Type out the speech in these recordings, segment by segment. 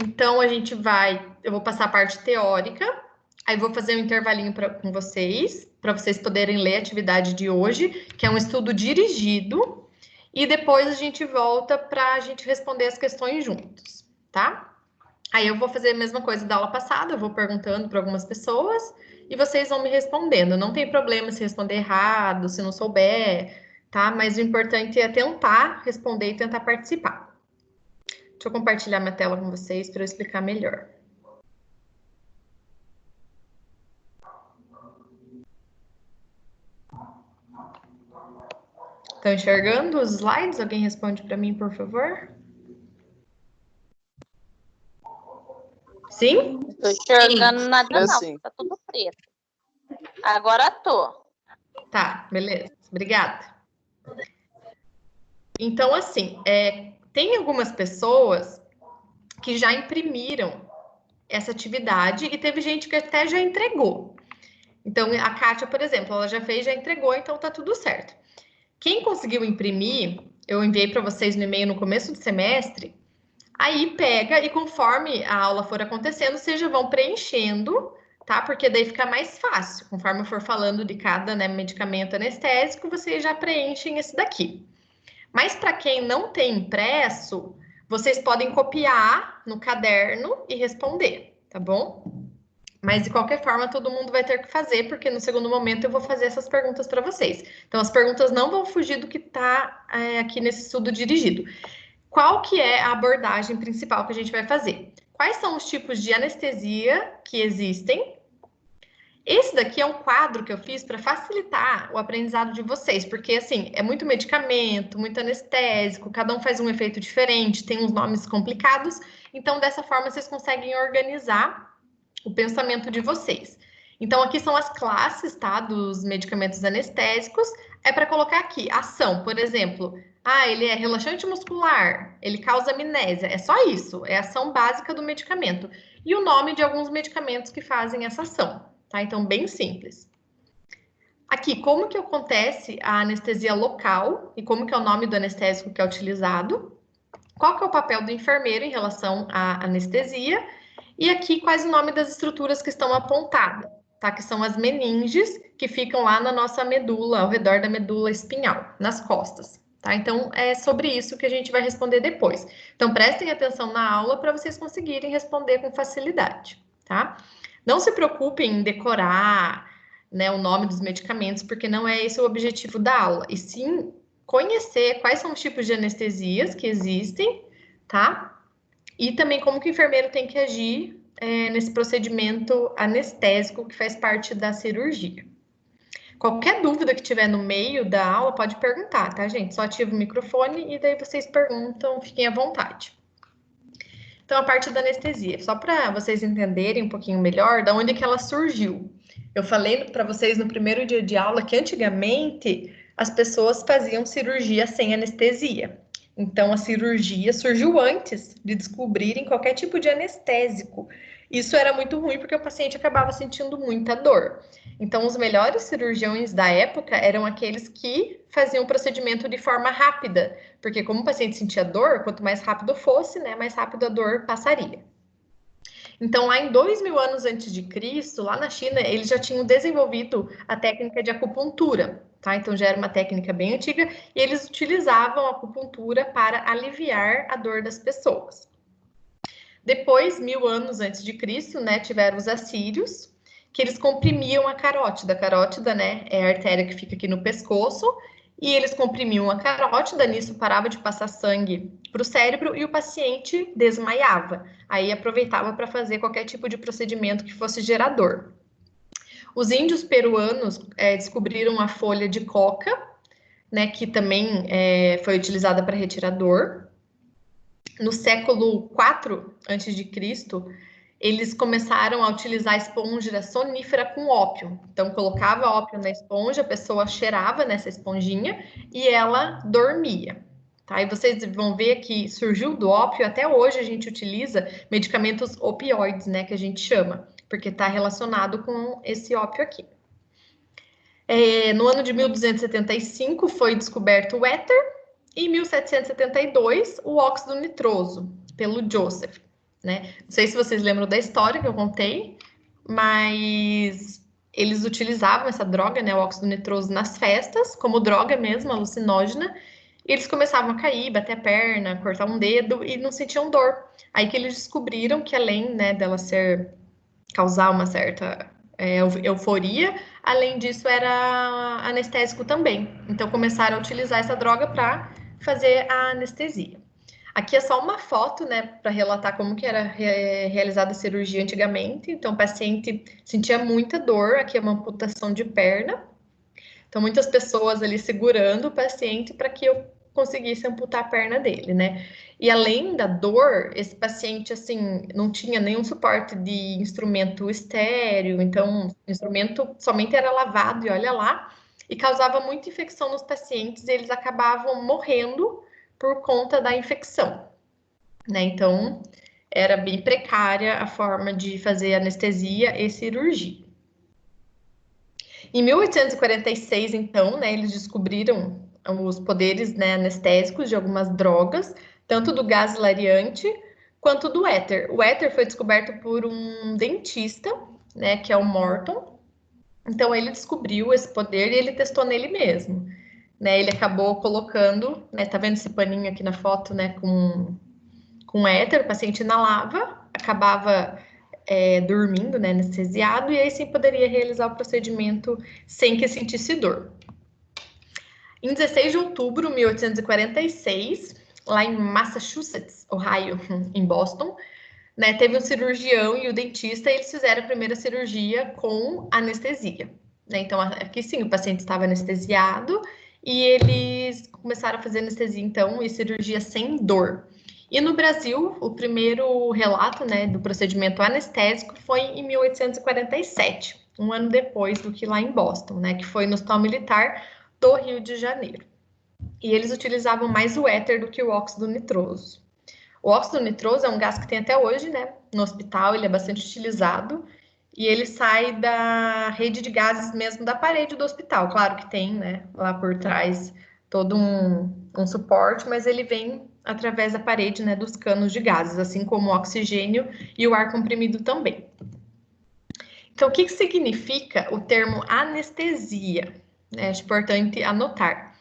Então, eu vou passar a parte teórica, aí vou fazer um intervalinho com vocês, para vocês poderem ler a atividade de hoje, que é um estudo dirigido, e depois a gente volta para a gente responder as questões juntos, tá? Aí eu vou fazer a mesma coisa da aula passada, eu vou perguntando para algumas pessoas, e vocês vão me respondendo. Não tem problema se responder errado, se não souber, tá? Mas o importante é tentar responder e tentar participar. Deixa eu compartilhar minha tela com vocês para eu explicar melhor. Estão enxergando os slides? Alguém responde para mim, por favor? Sim? Não tô enxergando nada, não. Sim. Tá tudo preto. Agora tô. Tá, beleza. Obrigada. Então, assim, tem algumas pessoas que já imprimiram essa atividade e teve gente que até já entregou. Então, a Kátia, por exemplo, ela já fez, já entregou, então tá tudo certo. Quem conseguiu imprimir, eu enviei para vocês no e-mail no começo do semestre, aí pega e conforme a aula for acontecendo, vocês já vão preenchendo, tá? Porque daí fica mais fácil. Conforme eu for falando de cada, né, medicamento anestésico, vocês já preenchem esse daqui. Mas para quem não tem impresso, vocês podem copiar no caderno e responder, tá bom? Mas, de qualquer forma, todo mundo vai ter que fazer, porque no segundo momento eu vou fazer essas perguntas para vocês. Então, as perguntas não vão fugir do que está aqui nesse estudo dirigido. Qual que é a abordagem principal que a gente vai fazer? Quais são os tipos de anestesia que existem? Esse daqui é um quadro que eu fiz para facilitar o aprendizado de vocês, porque, assim, é muito medicamento, muito anestésico, cada um faz um efeito diferente, tem uns nomes complicados, então, dessa forma, vocês conseguem organizar o pensamento de vocês. Então, aqui são as classes, tá, dos medicamentos anestésicos. É para colocar aqui, ação, por exemplo. Ele é relaxante muscular, ele causa amnésia. É só isso, é a ação básica do medicamento. E o nome de alguns medicamentos que fazem essa ação, tá? Então, bem simples. Aqui, como que acontece a anestesia local e como que é o nome do anestésico que é utilizado. Qual que é o papel do enfermeiro em relação à anestesia. E aqui, quais o nome das estruturas que estão apontadas, tá? Que são as meninges, que ficam lá na nossa medula, ao redor da medula espinhal, nas costas, tá? Então, é sobre isso que a gente vai responder depois. Então, prestem atenção na aula para vocês conseguirem responder com facilidade, tá? Não se preocupem em decorar, né, o nome dos medicamentos, porque não é esse o objetivo da aula, e sim conhecer quais são os tipos de anestesias que existem, tá? E também como que o enfermeiro tem que agir nesse procedimento anestésico que faz parte da cirurgia. Qualquer dúvida que tiver no meio da aula, pode perguntar, tá, gente? Só ativa o microfone e daí vocês perguntam, fiquem à vontade. Então, a parte da anestesia, só para vocês entenderem um pouquinho melhor da onde que ela surgiu. Eu falei para vocês no primeiro dia de aula que antigamente as pessoas faziam cirurgia sem anestesia. Então, a cirurgia surgiu antes de descobrirem qualquer tipo de anestésico. Isso era muito ruim porque o paciente acabava sentindo muita dor. Então, os melhores cirurgiões da época eram aqueles que faziam o procedimento de forma rápida, porque como o paciente sentia dor, quanto mais rápido fosse, né, mais rápido a dor passaria. Então, lá em 2000 anos antes de Cristo, lá na China, eles já tinham desenvolvido a técnica de acupuntura, tá? Então, já era uma técnica bem antiga e eles utilizavam a acupuntura para aliviar a dor das pessoas. Depois, 1000 anos antes de Cristo, né, tiveram os assírios, que eles comprimiam a carótida. A carótida, né, é a artéria que fica aqui no pescoço, e eles comprimiam a carótida, nisso parava de passar sangue para o cérebro e o paciente desmaiava. Aí aproveitava para fazer qualquer tipo de procedimento que fosse gerador. Os índios peruanos descobriram a folha de coca, né, que também foi utilizada para retirar dor. No século IV a.C., eles começaram a utilizar a esponja sonífera com ópio. Então, colocava ópio na esponja, a pessoa cheirava nessa esponjinha e ela dormia. Tá? E vocês vão ver que surgiu do ópio, até hoje a gente utiliza medicamentos opioides, né, que a gente chama, porque está relacionado com esse ópio aqui. No ano de 1275 foi descoberto o éter, e em 1772 o óxido nitroso, pelo Joseph. né? Não sei se vocês lembram da história que eu contei, mas eles utilizavam essa droga, né, o óxido nitroso, nas festas, como droga mesmo, alucinógena, e eles começavam a cair, bater a perna, cortar um dedo e não sentiam dor. Aí que eles descobriram que além, né, dela causar uma certa euforia, além disso era anestésico também. Então começaram a utilizar essa droga para fazer a anestesia. Aqui é só uma foto, né, para relatar como que era realizada a cirurgia antigamente. Então, o paciente sentia muita dor, aqui é uma amputação de perna. Então, muitas pessoas ali segurando o paciente para que eu conseguisse amputar a perna dele, né? E além da dor, esse paciente, assim, não tinha nenhum suporte de instrumento estéreo, então, o instrumento somente era lavado e olha lá, e causava muita infecção nos pacientes, e eles acabavam morrendo por conta da infecção, né? Então, era bem precária a forma de fazer anestesia e cirurgia. Em 1846, então, né, eles descobriram os poderes, né, anestésicos de algumas drogas, tanto do gás hilariante quanto do éter. O éter foi descoberto por um dentista, né, que é o Morton. Então, ele descobriu esse poder e ele testou nele mesmo. Né, ele acabou colocando, né, tá vendo esse paninho aqui na foto, né, com éter, o paciente inalava, acabava dormindo, né, anestesiado, e aí sim poderia realizar o procedimento sem que sentisse dor. Em 16 de outubro de 1846, lá em Massachusetts, Ohio, em Boston, né, teve um cirurgião e o dentista, e eles fizeram a primeira cirurgia com anestesia. Né? Então, aqui sim, o paciente estava anestesiado e eles começaram a fazer anestesia, então, e cirurgia sem dor. E no Brasil, o primeiro relato, né, do procedimento anestésico foi em 1847, um ano depois do que lá em Boston, né, que foi no Hospital Militar do Rio de Janeiro. E eles utilizavam mais o éter do que o óxido nitroso. O óxido nitroso é um gás que tem até hoje, né, no hospital, ele é bastante utilizado, e ele sai da rede de gases mesmo da parede do hospital. Claro que tem, né, lá por trás todo um suporte, mas ele vem através da parede, né, dos canos de gases, assim como o oxigênio e o ar comprimido também. Então, o que significa o termo anestesia? É importante anotar.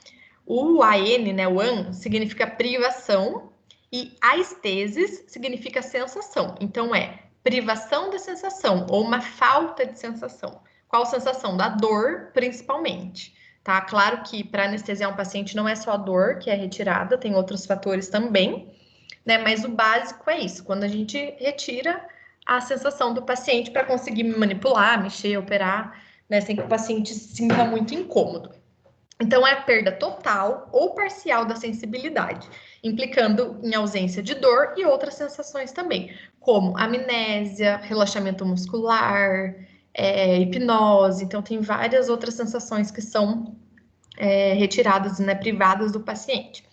O AN, né, o AN, significa privação e aestesis significa sensação. Então, é privação da sensação ou uma falta de sensação. Qual sensação? Da dor, principalmente. Tá? Claro que para anestesiar um paciente não é só a dor que é retirada, tem outros fatores também, né? Mas o básico é isso, quando a gente retira a sensação do paciente para conseguir manipular, mexer, operar, né? Sem que o paciente se sinta muito incômodo. Então, é a perda total ou parcial da sensibilidade, implicando em ausência de dor e outras sensações também, como amnésia, relaxamento muscular, hipnose. Então, tem várias outras sensações que são retiradas, né, privadas do paciente.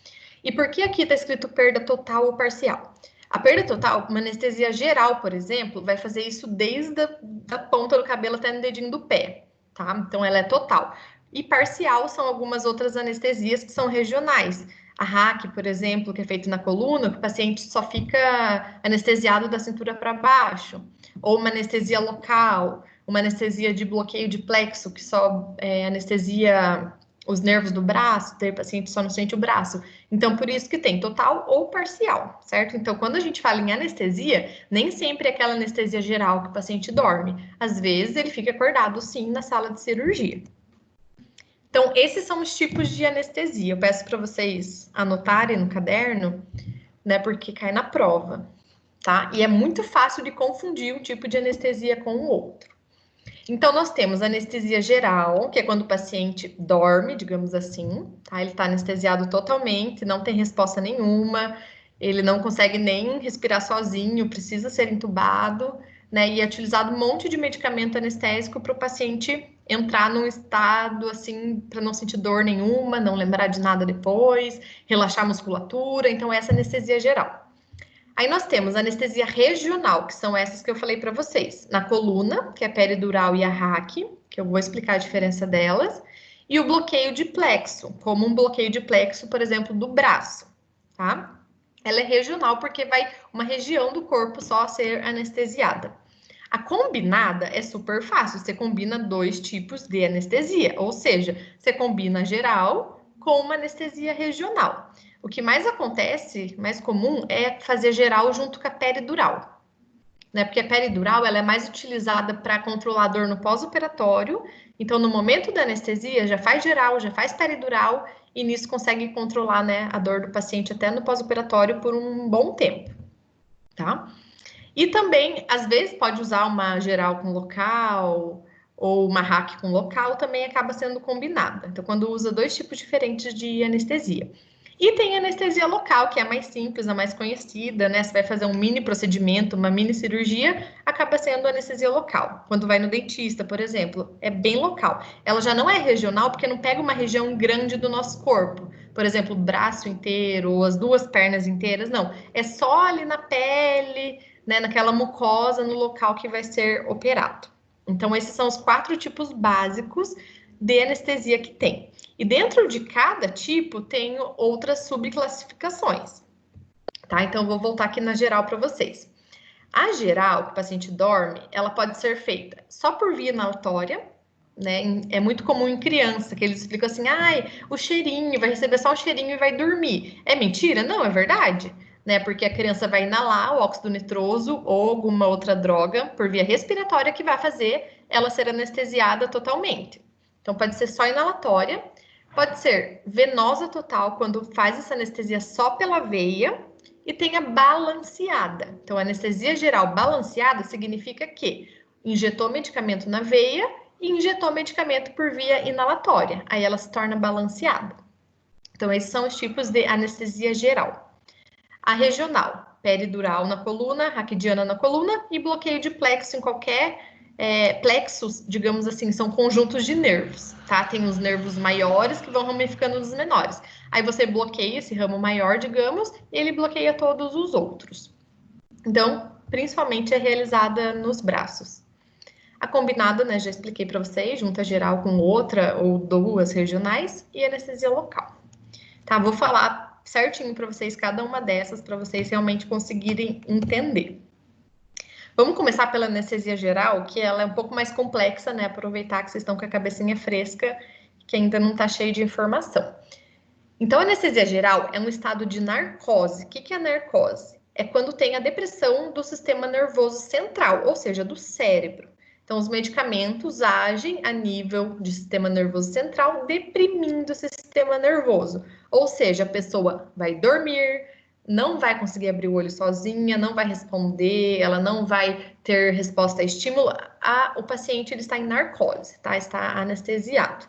E por que aqui está escrito perda total ou parcial? A perda total, uma anestesia geral, por exemplo, vai fazer isso desde a ponta do cabelo até no dedinho do pé, tá? Então, ela é total. E parcial são algumas outras anestesias que são regionais. A RAC, por exemplo, que é feito na coluna, que o paciente só fica anestesiado da cintura para baixo. Ou uma anestesia local, uma anestesia de bloqueio de plexo, que só anestesia os nervos do braço, o paciente só não sente o braço. Então, por isso que tem total ou parcial, certo? Então, quando a gente fala em anestesia, nem sempre é aquela anestesia geral que o paciente dorme. Às vezes, ele fica acordado, sim, na sala de cirurgia. Então, esses são os tipos de anestesia. Eu peço para vocês anotarem no caderno, né, porque cai na prova, tá? E é muito fácil de confundir um tipo de anestesia com o outro. Então, nós temos anestesia geral, que é quando o paciente dorme, digamos assim, tá? Ele está anestesiado totalmente, não tem resposta nenhuma, ele não consegue nem respirar sozinho, precisa ser entubado, né? E é utilizado um monte de medicamento anestésico para o paciente entrar num estado, assim, para não sentir dor nenhuma, não lembrar de nada depois, relaxar a musculatura. Então, essa é a anestesia geral. Aí nós temos anestesia regional, que são essas que eu falei para vocês. Na coluna, que é a peridural e a RAC, que eu vou explicar a diferença delas. E o bloqueio de plexo, como um bloqueio de plexo, por exemplo, do braço, tá? ela é regional porque vai uma região do corpo só ser anestesiada. A combinada é super fácil, você combina 2 tipos de anestesia, ou seja, você combina geral com uma anestesia regional. O que mais acontece, mais comum, é fazer geral junto com a peridural, né? Porque a peridural ela é mais utilizada para controlar a dor no pós-operatório. Então, no momento da anestesia, já faz geral, já faz peridural, e nisso consegue controlar, né, a dor do paciente até no pós-operatório por um bom tempo, tá? E também, às vezes, pode usar uma geral com local ou uma hack com local, também acaba sendo combinada. Então, quando usa 2 tipos diferentes de anestesia. E tem anestesia local, que é a mais simples, a mais conhecida, né? Você vai fazer um mini procedimento, uma mini cirurgia, acaba sendo anestesia local. Quando vai no dentista, por exemplo, é bem local. Ela já não é regional, porque não pega uma região grande do nosso corpo. Por exemplo, o braço inteiro, ou as 2 pernas inteiras, não. É só ali na pele, né, naquela mucosa, no local que vai ser operado. Então, esses são os 4 tipos básicos de anestesia que tem. E dentro de cada tipo tem outras subclassificações, tá? Então, vou voltar aqui na geral para vocês. A geral, que o paciente dorme, ela pode ser feita só por via inalatória, né? É muito comum em criança, que eles explicam assim, ai, o cheirinho, vai receber só um cheirinho e vai dormir. É mentira? Não, é verdade. Né? Porque a criança vai inalar o óxido nitroso ou alguma outra droga por via respiratória que vai fazer ela ser anestesiada totalmente. Então, pode ser só inalatória, pode ser venosa total, quando faz essa anestesia só pela veia, e tem a balanceada. Então, anestesia geral balanceada significa que injetou medicamento na veia e injetou medicamento por via inalatória. Aí ela se torna balanceada. Então, esses são os tipos de anestesia geral. A regional, peridural na coluna, raquidiana na coluna e bloqueio de plexo em qualquer plexos, digamos assim, são conjuntos de nervos, tá? Tem os nervos maiores que vão ramificando nos menores. Aí você bloqueia esse ramo maior, digamos, e ele bloqueia todos os outros. Então, principalmente é realizada nos braços. A combinada, né, já expliquei para vocês, junta geral com outra ou 2 regionais e anestesia local. Tá, vou falar certinho para vocês cada uma dessas, para vocês realmente conseguirem entender. Vamos começar pela anestesia geral, que ela é um pouco mais complexa, né? Aproveitar que vocês estão com a cabecinha fresca, que ainda não está cheio de informação. Então, a anestesia geral é um estado de narcose. O que é a narcose? É quando tem a depressão do sistema nervoso central, ou seja, do cérebro. Então, os medicamentos agem a nível de sistema nervoso central, deprimindo esse sistema nervoso. Ou seja, a pessoa vai dormir, não vai conseguir abrir o olho sozinha, não vai responder, ela não vai ter resposta a estímulo. O paciente ele está em narcose, tá? Está anestesiado.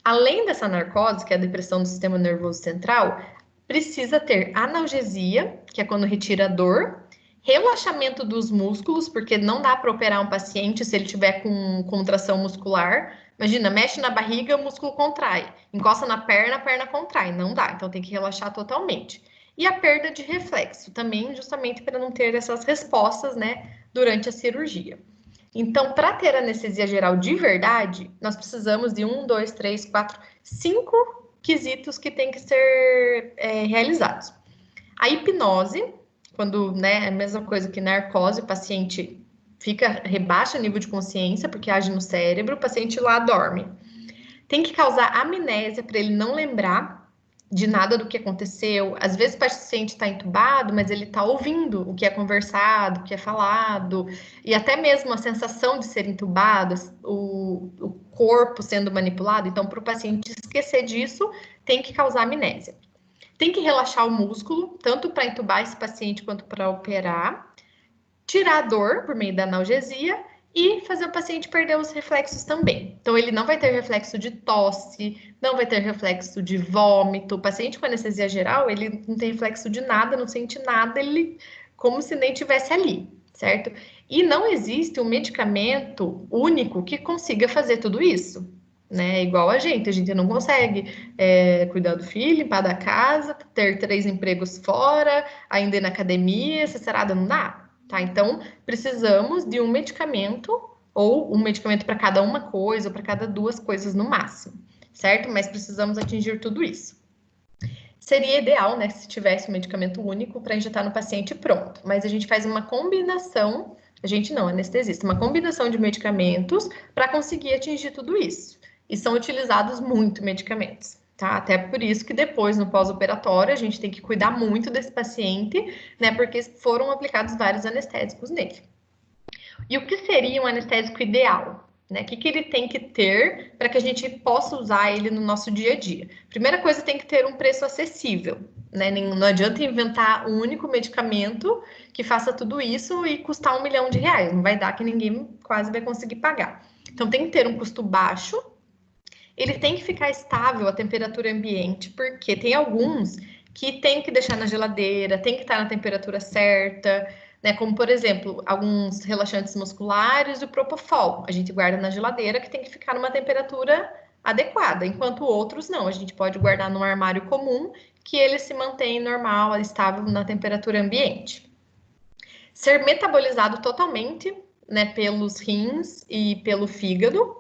Além dessa narcose, que é a depressão do sistema nervoso central, precisa ter analgesia, que é quando retira a dor, relaxamento dos músculos, porque não dá para operar um paciente se ele tiver com contração muscular. Imagina, mexe na barriga, o músculo contrai. Encosta na perna, a perna contrai. Não dá, então tem que relaxar totalmente. E a perda de reflexo, também justamente para não ter essas respostas, né, durante a cirurgia. Então, para ter anestesia geral de verdade, nós precisamos de 1, 2, 3, 4, 5 quesitos que têm que ser realizados. A hipnose, quando, né, é a mesma coisa que narcose, o paciente rebaixa o nível de consciência, porque age no cérebro, o paciente lá dorme. Tem que causar amnésia para ele não lembrar de nada do que aconteceu. Às vezes o paciente está entubado, mas ele está ouvindo o que é conversado, o que é falado, e até mesmo a sensação de ser entubado, o corpo sendo manipulado. Então, para o paciente esquecer disso, tem que causar amnésia. Tem que relaxar o músculo, tanto para entubar esse paciente quanto para operar, tirar a dor por meio da analgesia e fazer o paciente perder os reflexos também. Então, ele não vai ter reflexo de tosse, não vai ter reflexo de vômito. O paciente com anestesia geral, ele não tem reflexo de nada, não sente nada, ele como se nem tivesse ali, certo? E não existe um medicamento único que consiga fazer tudo isso, né? Igual a gente não consegue cuidar do filho, limpar da casa, ter 3 empregos fora, ainda ir na academia, ser sarada, não dá. Tá? Então, precisamos de um medicamento, ou um medicamento para cada uma coisa, ou para cada 2 coisas no máximo, certo? Mas precisamos atingir tudo isso. Seria ideal, né, se tivesse um medicamento único para injetar no paciente pronto, mas a gente faz uma combinação, a gente não, anestesista, uma combinação de medicamentos para conseguir atingir tudo isso. E são utilizados muito medicamentos, tá? Até por isso que depois, no pós-operatório, a gente tem que cuidar muito desse paciente, né, porque foram aplicados vários anestésicos nele. E o que seria um anestésico ideal? Né? O que ele tem que ter para que a gente possa usar ele no nosso dia a dia? Primeira coisa, tem que ter um preço acessível. Né? Não adianta inventar um único medicamento que faça tudo isso e custar R$1 milhão. Não vai dar, que ninguém quase vai conseguir pagar. Então, tem que ter um custo baixo. Ele tem que ficar estável à temperatura ambiente, porque tem alguns que tem que deixar na geladeira, tem que estar na temperatura certa, né? Como, por exemplo, alguns relaxantes musculares e o Propofol. A gente guarda na geladeira, que tem que ficar numa temperatura adequada, enquanto outros não. A gente pode guardar num armário comum, que ele se mantém normal, estável na temperatura ambiente. Ser metabolizado totalmente, né, pelos rins e pelo fígado,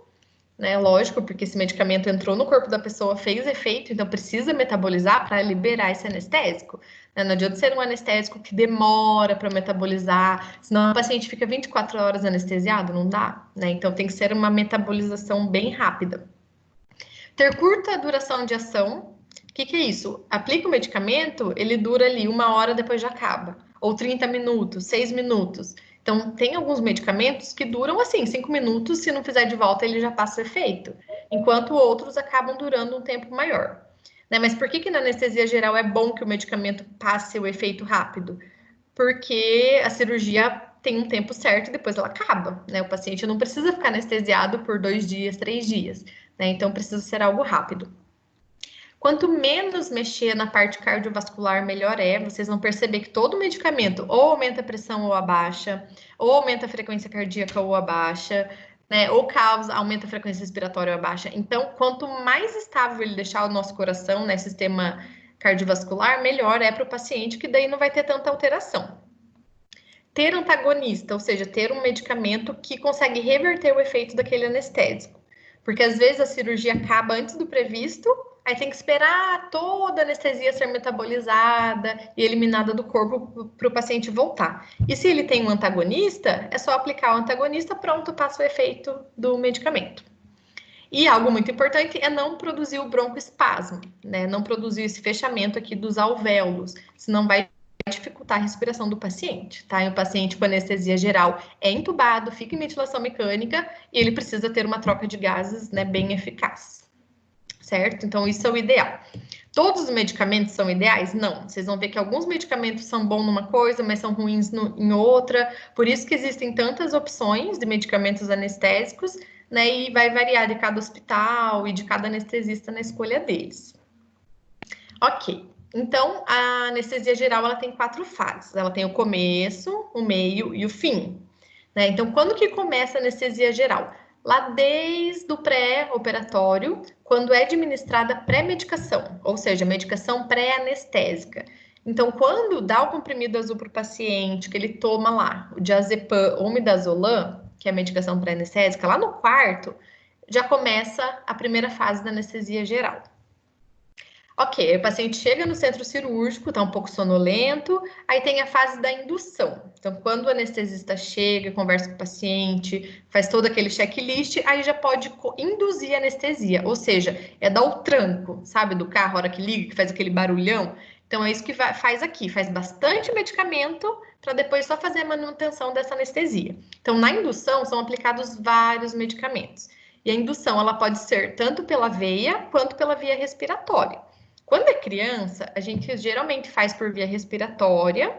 né? Lógico, porque esse medicamento entrou no corpo da pessoa, fez efeito, então precisa metabolizar para liberar esse anestésico. Né? Não adianta ser um anestésico que demora para metabolizar, senão o paciente fica 24 horas anestesiado, não dá, né? Então tem que ser uma metabolização bem rápida. Ter curta duração de ação. O que é isso? Aplica o medicamento, ele dura ali 1 hora, depois já acaba. Ou 30 minutos, 6 minutos. Então, tem alguns medicamentos que duram assim, 5 minutos, se não fizer de volta, ele já passa o efeito. Enquanto outros acabam durando um tempo maior. Né? Mas por que na anestesia geral é bom que o medicamento passe o efeito rápido? Porque a cirurgia tem um tempo certo e depois ela acaba, né? O paciente não precisa ficar anestesiado por 2 dias, 3 dias, né? Então precisa ser algo rápido. Quanto menos mexer na parte cardiovascular, melhor é. Vocês vão perceber que todo medicamento ou aumenta a pressão ou abaixa, ou aumenta a frequência cardíaca ou abaixa, né? Ou aumenta a frequência respiratória ou abaixa. Então, quanto mais estável ele deixar o nosso coração, né, sistema cardiovascular, melhor é para o paciente, que daí não vai ter tanta alteração. Ter antagonista, ou seja, ter um medicamento que consegue reverter o efeito daquele anestésico. Porque às vezes a cirurgia acaba antes do previsto, aí tem que esperar toda a anestesia ser metabolizada e eliminada do corpo para o paciente voltar. E se ele tem um antagonista, é só aplicar o antagonista, pronto, passa o efeito do medicamento. E algo muito importante é não produzir o broncoespasmo, né? Não produzir esse fechamento aqui dos alvéolos, senão vai dificultar a respiração do paciente, tá? E o paciente com anestesia geral é entubado, fica em ventilação mecânica e ele precisa ter uma troca de gases, né, bem eficaz, certo? Então, isso é o ideal. Todos os medicamentos são ideais? Não. Vocês vão ver que alguns medicamentos são bons numa coisa, mas são ruins em outra. Por isso que existem tantas opções de medicamentos anestésicos, né? E vai variar de cada hospital e de cada anestesista na escolha deles. Ok. Então, a anestesia geral, ela tem 4 fases. Ela tem o começo, o meio e o fim. Né? Então, quando que começa a anestesia geral? Lá desde o pré-operatório, quando é administrada pré-medicação, ou seja, medicação pré-anestésica. Então, quando dá o comprimido azul para o paciente, que ele toma lá o diazepam ou midazolam, que é a medicação pré-anestésica, lá no quarto, já começa a primeira fase da anestesia geral. Ok, o paciente chega no centro cirúrgico, está um pouco sonolento, aí tem a fase da indução. Então, quando o anestesista chega, conversa com o paciente, faz todo aquele checklist, aí já pode induzir a anestesia, ou seja, é dar o tranco, sabe, do carro, a hora que liga, que faz aquele barulhão. Então, é isso que faz aqui, faz bastante medicamento para depois só fazer a manutenção dessa anestesia. Então, na indução, são aplicados vários medicamentos. E a indução, ela pode ser tanto pela veia, quanto pela via respiratória. Quando é criança, a gente geralmente faz por via respiratória,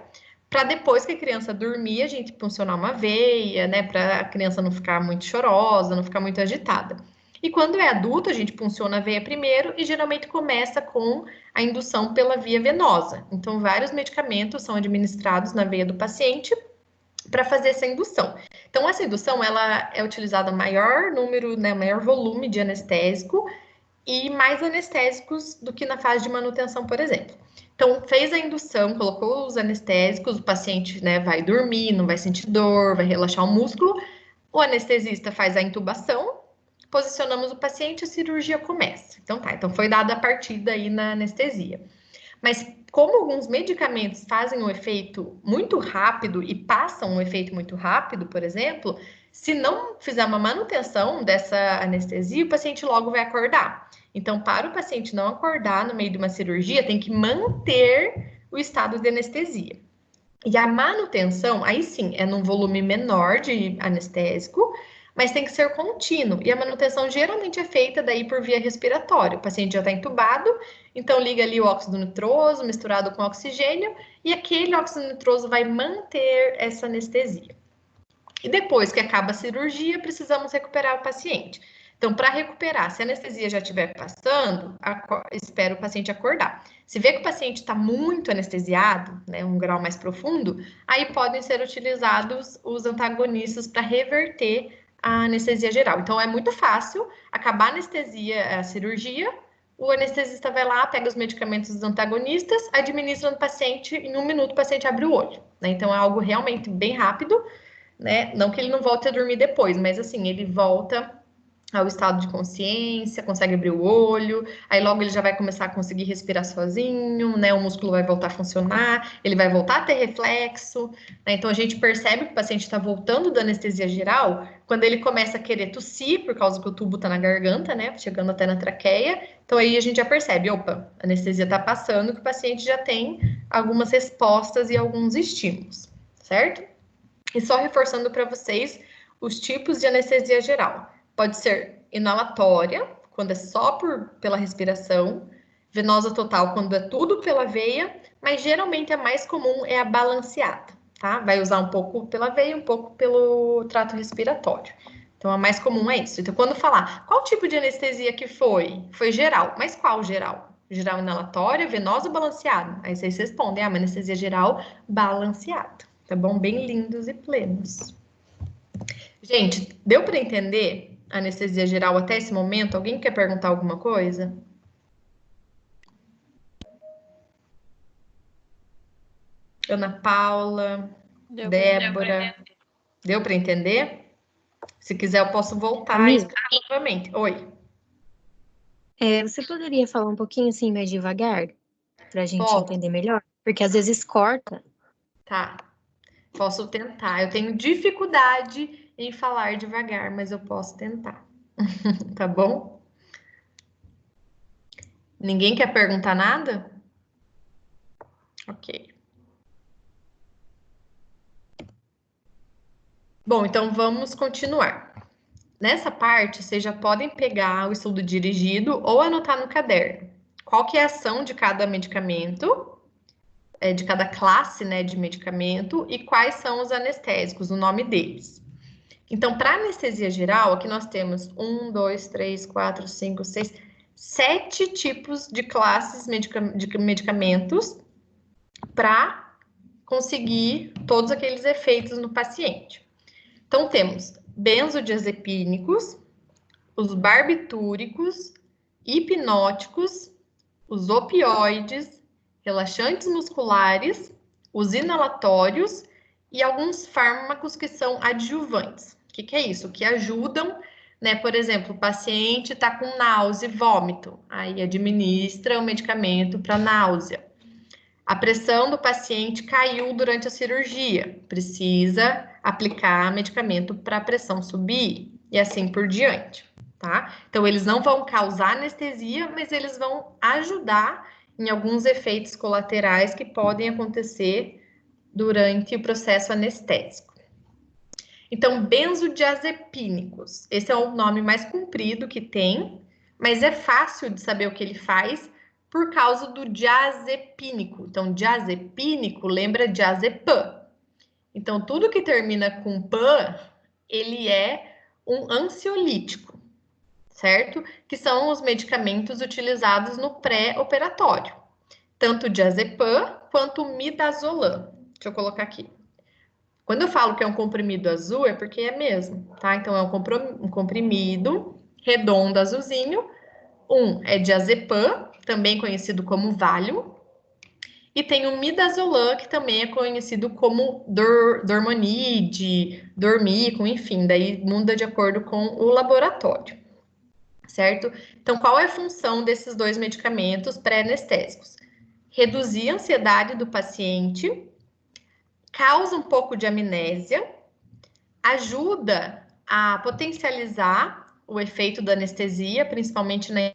para depois que a criança dormir, a gente puncionar uma veia, né, para a criança não ficar muito chorosa, não ficar muito agitada. E quando é adulto, a gente punciona a veia primeiro e geralmente começa com a indução pela via venosa. Então, vários medicamentos são administrados na veia do paciente para fazer essa indução. Então, essa indução, ela é utilizada maior número, né, maior volume de anestésico, e mais anestésicos do que na fase de manutenção, por exemplo. Então, fez a indução, colocou os anestésicos, o paciente, né, vai dormir, não vai sentir dor, vai relaxar o músculo, o anestesista faz a intubação, posicionamos o paciente, a cirurgia começa. Então tá, então foi dada a partida aí na anestesia. Mas como alguns medicamentos fazem um efeito muito rápido e passam um efeito muito rápido, por exemplo, se não fizer uma manutenção dessa anestesia, o paciente logo vai acordar. Então, para o paciente não acordar no meio de uma cirurgia, tem que manter o estado de anestesia. E a manutenção, aí sim, é num volume menor de anestésico, mas tem que ser contínuo. E a manutenção geralmente é feita daí por via respiratória. O paciente já está entubado, então liga ali o óxido nitroso misturado com oxigênio, e aquele óxido nitroso vai manter essa anestesia. E depois que acaba a cirurgia, precisamos recuperar o paciente. Então, para recuperar, se a anestesia já estiver passando, espera o paciente acordar. Se vê que o paciente está muito anestesiado, né, um grau mais profundo, aí podem ser utilizados os antagonistas para reverter a anestesia geral. Então, é muito fácil acabar a anestesia, a cirurgia, o anestesista vai lá, pega os medicamentos dos antagonistas, administra no paciente, em 1 minuto o paciente abre o olho. Né? Então, é algo realmente bem rápido, né? Não que ele não volte a dormir depois, mas assim, ele volta ao estado de consciência, consegue abrir o olho, aí logo ele já vai começar a conseguir respirar sozinho, né? O músculo vai voltar a funcionar, ele vai voltar a ter reflexo, né? Então a gente percebe que o paciente está voltando da anestesia geral quando ele começa a querer tossir, por causa que o tubo está na garganta, né? Chegando até na traqueia. Então aí a gente já percebe, opa, a anestesia está passando, que o paciente já tem algumas respostas e alguns estímulos, certo? E só reforçando para vocês os tipos de anestesia geral. Pode ser inalatória, quando é só pela respiração, venosa total, quando é tudo pela veia, mas geralmente a mais comum é a balanceada, tá? Vai usar um pouco pela veia, um pouco pelo trato respiratório. Então, a mais comum é isso. Então, quando falar, qual tipo de anestesia que foi? Foi geral, mas qual geral? Geral inalatória, venosa ou balanceada? Aí vocês respondem, uma anestesia geral balanceada, tá bom? Bem lindos e plenos. Gente, deu para entender a anestesia geral até esse momento? Alguém quer perguntar alguma coisa? Ana Paula, Débora, deu para entender? Se quiser, eu posso voltar e explicar novamente. Oi. Você poderia falar um pouquinho assim mais devagar, para a gente entender melhor? Porque às vezes corta. Tá, posso tentar. Eu tenho dificuldade em falar devagar, mas eu posso tentar. Tá bom? Ninguém quer perguntar nada? Ok. Bom, então vamos continuar. Nessa parte, vocês já podem pegar o estudo dirigido ou anotar no caderno. Qual que é a ação de cada medicamento, de cada classe, né, de medicamento, e quais são os anestésicos, o nome deles. Então, para anestesia geral, aqui nós temos 1, 2, 3, 4, 5, 6, 7 tipos de classes de medicamentos para conseguir todos aqueles efeitos no paciente. Então, temos benzodiazepínicos, os barbitúricos, hipnóticos, os opioides, relaxantes musculares, os inalatórios e alguns fármacos que são adjuvantes. O que é isso? Que ajudam, né? Por exemplo, o paciente está com náusea e vômito, aí administra o medicamento para náusea. A pressão do paciente caiu durante a cirurgia, precisa aplicar medicamento para a pressão subir e assim por diante, tá? Então, eles não vão causar anestesia, mas eles vão ajudar em alguns efeitos colaterais que podem acontecer durante o processo anestésico. Então, benzodiazepínicos, esse é o nome mais comprido que tem, mas é fácil de saber o que ele faz por causa do diazepínico. Então, diazepínico lembra diazepam. Então, tudo que termina com pan, ele é um ansiolítico, certo? Que são os medicamentos utilizados no pré-operatório. Tanto diazepam quanto midazolam. Deixa eu colocar aqui. Quando eu falo que é um comprimido azul, é porque é mesmo, tá? Então, é um comprimido redondo azulzinho. Um é diazepam, também conhecido como Valium, e tem o midazolam, que também é conhecido como Dormonide, Dormicum, enfim, daí muda de acordo com o laboratório, certo? Então, qual é a função desses dois medicamentos pré-anestésicos? reduzir a ansiedade do paciente, causa um pouco de amnésia, ajuda a potencializar o efeito da anestesia, principalmente na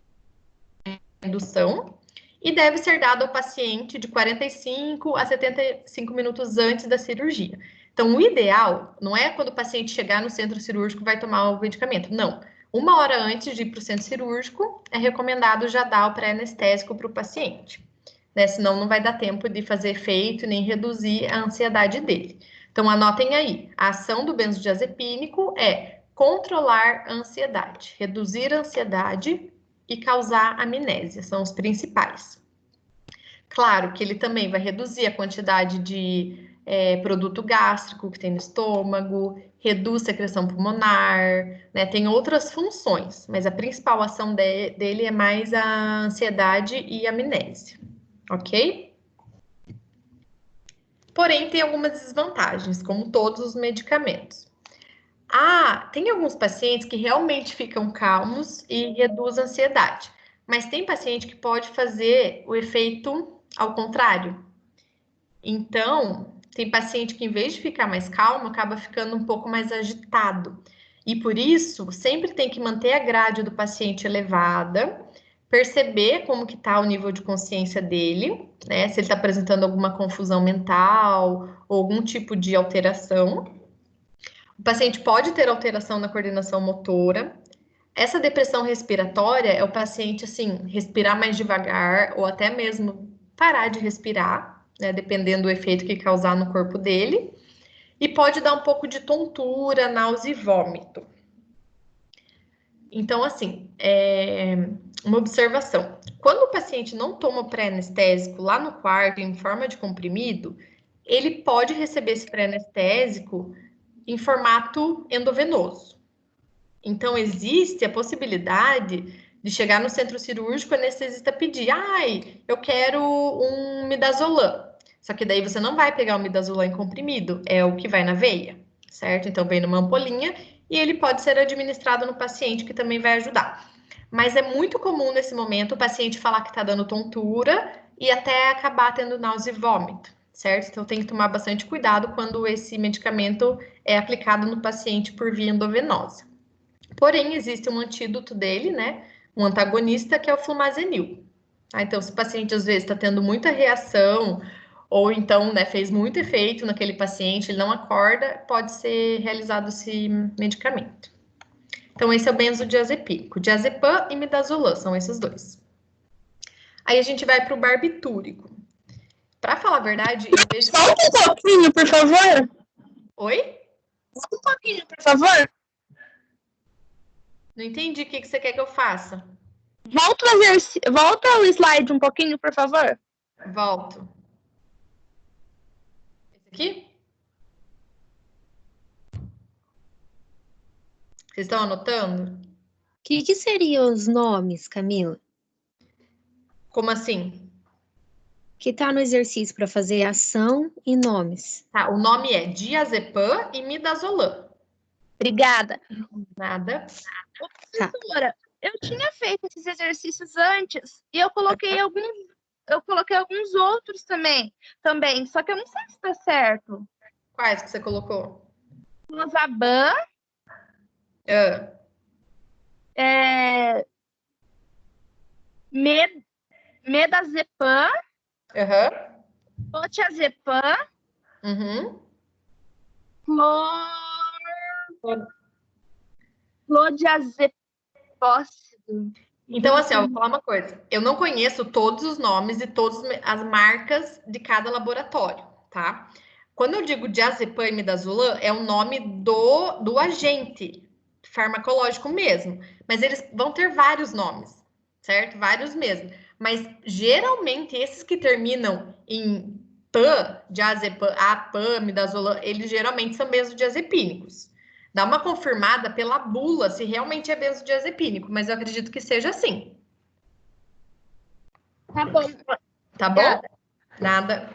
indução, e deve ser dado ao paciente de 45 a 75 minutos antes da cirurgia. Então, o ideal não é quando o paciente chegar no centro cirúrgico vai tomar o medicamento, não. 1 hora antes de ir para o centro cirúrgico, é recomendado já dar o pré-anestésico para o paciente, né? Senão não vai dar tempo de fazer efeito nem reduzir a ansiedade dele. Então, anotem aí, a ação do benzodiazepínico é controlar a ansiedade, reduzir a ansiedade e causar amnésia, são os principais. Claro que ele também vai reduzir a quantidade de produto gástrico que tem no estômago, reduz secreção pulmonar, né? Tem outras funções, mas a principal ação dele é mais a ansiedade e a amnésia, ok? Porém, tem algumas desvantagens, como todos os medicamentos. Tem alguns pacientes que realmente ficam calmos e reduz a ansiedade, mas tem paciente que pode fazer o efeito ao contrário. Então, tem paciente que, em vez de ficar mais calmo, acaba ficando um pouco mais agitado. E por isso, sempre tem que manter a grade do paciente elevada, perceber como que está o nível de consciência dele, né? Se ele está apresentando alguma confusão mental ou algum tipo de alteração. O paciente pode ter alteração na coordenação motora. Essa depressão respiratória é o paciente, assim, respirar mais devagar ou até mesmo parar de respirar, né, dependendo do efeito que causar no corpo dele. E pode dar um pouco de tontura, náusea e vômito. Então, assim, uma observação. Quando o paciente não toma pré-anestésico lá no quarto, em forma de comprimido, ele pode receber esse pré-anestésico em formato endovenoso. Então, existe a possibilidade de chegar no centro cirúrgico, o anestesista pedir, eu quero um midazolam. Só que daí você não vai pegar o midazolam em comprimido, é o que vai na veia, certo? Então, vem numa ampolinha e ele pode ser administrado no paciente, que também vai ajudar. Mas é muito comum nesse momento o paciente falar que está dando tontura e até acabar tendo náusea e vômito, certo? Então, tem que tomar bastante cuidado quando esse medicamento é aplicado no paciente por via endovenosa. Porém, existe um antídoto dele, né? Um antagonista, que é o flumazenil. Então, se o paciente às vezes está tendo muita reação, ou então, né, fez muito efeito naquele paciente, ele não acorda, pode ser realizado esse medicamento. Então, esse é o benzodiazepínico. Diazepam e midazolam, são esses dois. Aí a gente vai para o barbitúrico. Para falar a verdade, eu vejo... Só um pouquinho, por favor. Oi? Só um pouquinho, por favor. Não entendi o que você quer que eu faça. Volta o slide um pouquinho, por favor. Volto. Esse aqui? Vocês estão anotando? O que seriam os nomes, Camila? Como assim? Que tá no exercício para fazer ação e nomes. Tá, o nome é diazepam e midazolam. Obrigada. Nada. Professora, eu tinha feito esses exercícios antes e eu coloquei alguns outros também, só que eu não sei se está certo. Quais que você colocou? Clozapam, Medazepam, Clotrazepam, Clodiazepócido. Então, assim, eu vou falar uma coisa. Eu não conheço todos os nomes e todas as marcas de cada laboratório, tá? Quando eu digo diazepam e midazolam, é o nome do agente farmacológico mesmo. Mas eles vão ter vários nomes, certo? Vários mesmo. Mas, geralmente, esses que terminam em PAM, diazepam, APAM, midazolam, eles geralmente são benzodiazepínicos. Dá uma confirmada pela bula se realmente é benzodiazepínico, mas eu acredito que seja assim. Tá bom. Tá bom? Nada.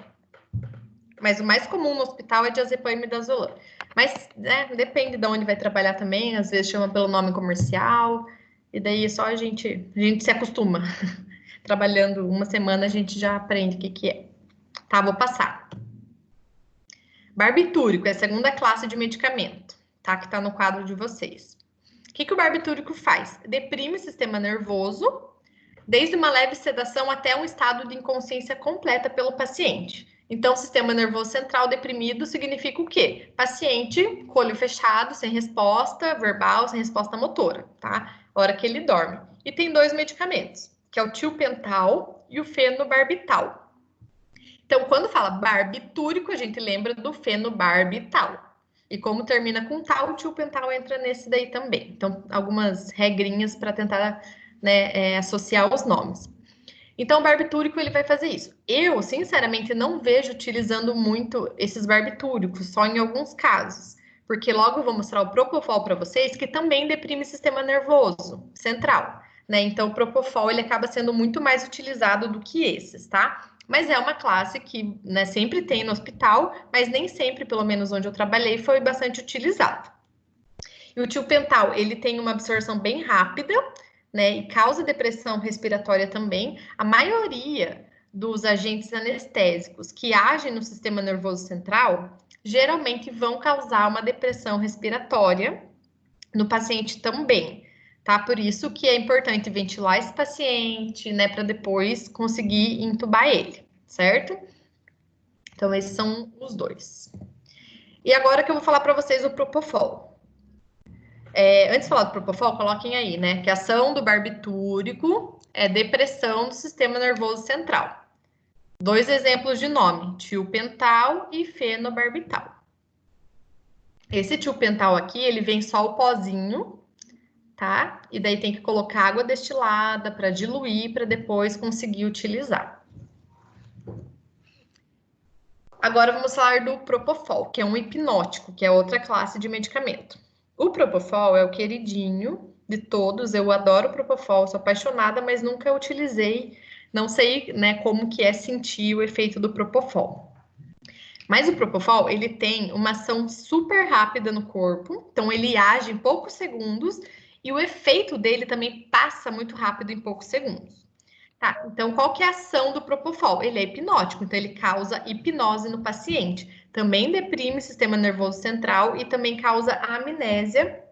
Mas o mais comum no hospital é diazepam e midazolam. Mas, né, depende de onde vai trabalhar também. Às vezes chama pelo nome comercial. E daí é só a gente se acostuma. trabalhando uma semana, a gente já aprende o que é. Tá, vou passar. Barbitúrico é a segunda classe de medicamento, tá? Que tá no quadro de vocês. O que o barbitúrico faz? Deprime o sistema nervoso, desde uma leve sedação até um estado de inconsciência completa pelo paciente. Então, sistema nervoso central deprimido significa o quê? Paciente com olho fechado, sem resposta verbal, sem resposta motora, tá? Hora que ele dorme. E tem 2 medicamentos, que é o tiopental e o fenobarbital. Então, quando fala barbitúrico, a gente lembra do fenobarbital. E como termina com tal, o tiopental entra nesse daí também. Então, algumas regrinhas para tentar, né, associar os nomes. Então, o barbitúrico, ele vai fazer isso. Eu, sinceramente, não vejo utilizando muito esses barbitúricos, só em alguns casos. Porque logo eu vou mostrar o propofol para vocês, que também deprime o sistema nervoso central, né? Então, o propofol, ele acaba sendo muito mais utilizado do que esses, tá? Mas é uma classe que, né, sempre tem no hospital, mas nem sempre, pelo menos onde eu trabalhei, foi bastante utilizado. E o tiopental, ele tem uma absorção bem rápida, né, e causa depressão respiratória também. A maioria dos agentes anestésicos que agem no sistema nervoso central geralmente vão causar uma depressão respiratória no paciente também, tá? Por isso que é importante ventilar esse paciente, né, para depois conseguir entubar ele, certo? Então, esses são os 2. E agora que eu vou falar para vocês o propofol. Antes de falar do propofol, coloquem aí, né? Que a ação do barbitúrico é depressão do sistema nervoso central. 2 exemplos de nome, tiopental e fenobarbital. Esse tiopental aqui, ele vem só o pozinho, tá? E daí tem que colocar água destilada para diluir, para depois conseguir utilizar. Agora vamos falar do propofol, que é um hipnótico, que é outra classe de medicamento. O propofol é o queridinho de todos, eu adoro o propofol, sou apaixonada, mas nunca utilizei, não sei, né, como que é sentir o efeito do propofol. Mas o propofol, ele tem uma ação super rápida no corpo, então ele age em poucos segundos e o efeito dele também passa muito rápido em poucos segundos. Tá, então qual que é a ação do propofol? Ele é hipnótico, então ele causa hipnose no paciente. Também deprime o sistema nervoso central e também causa amnésia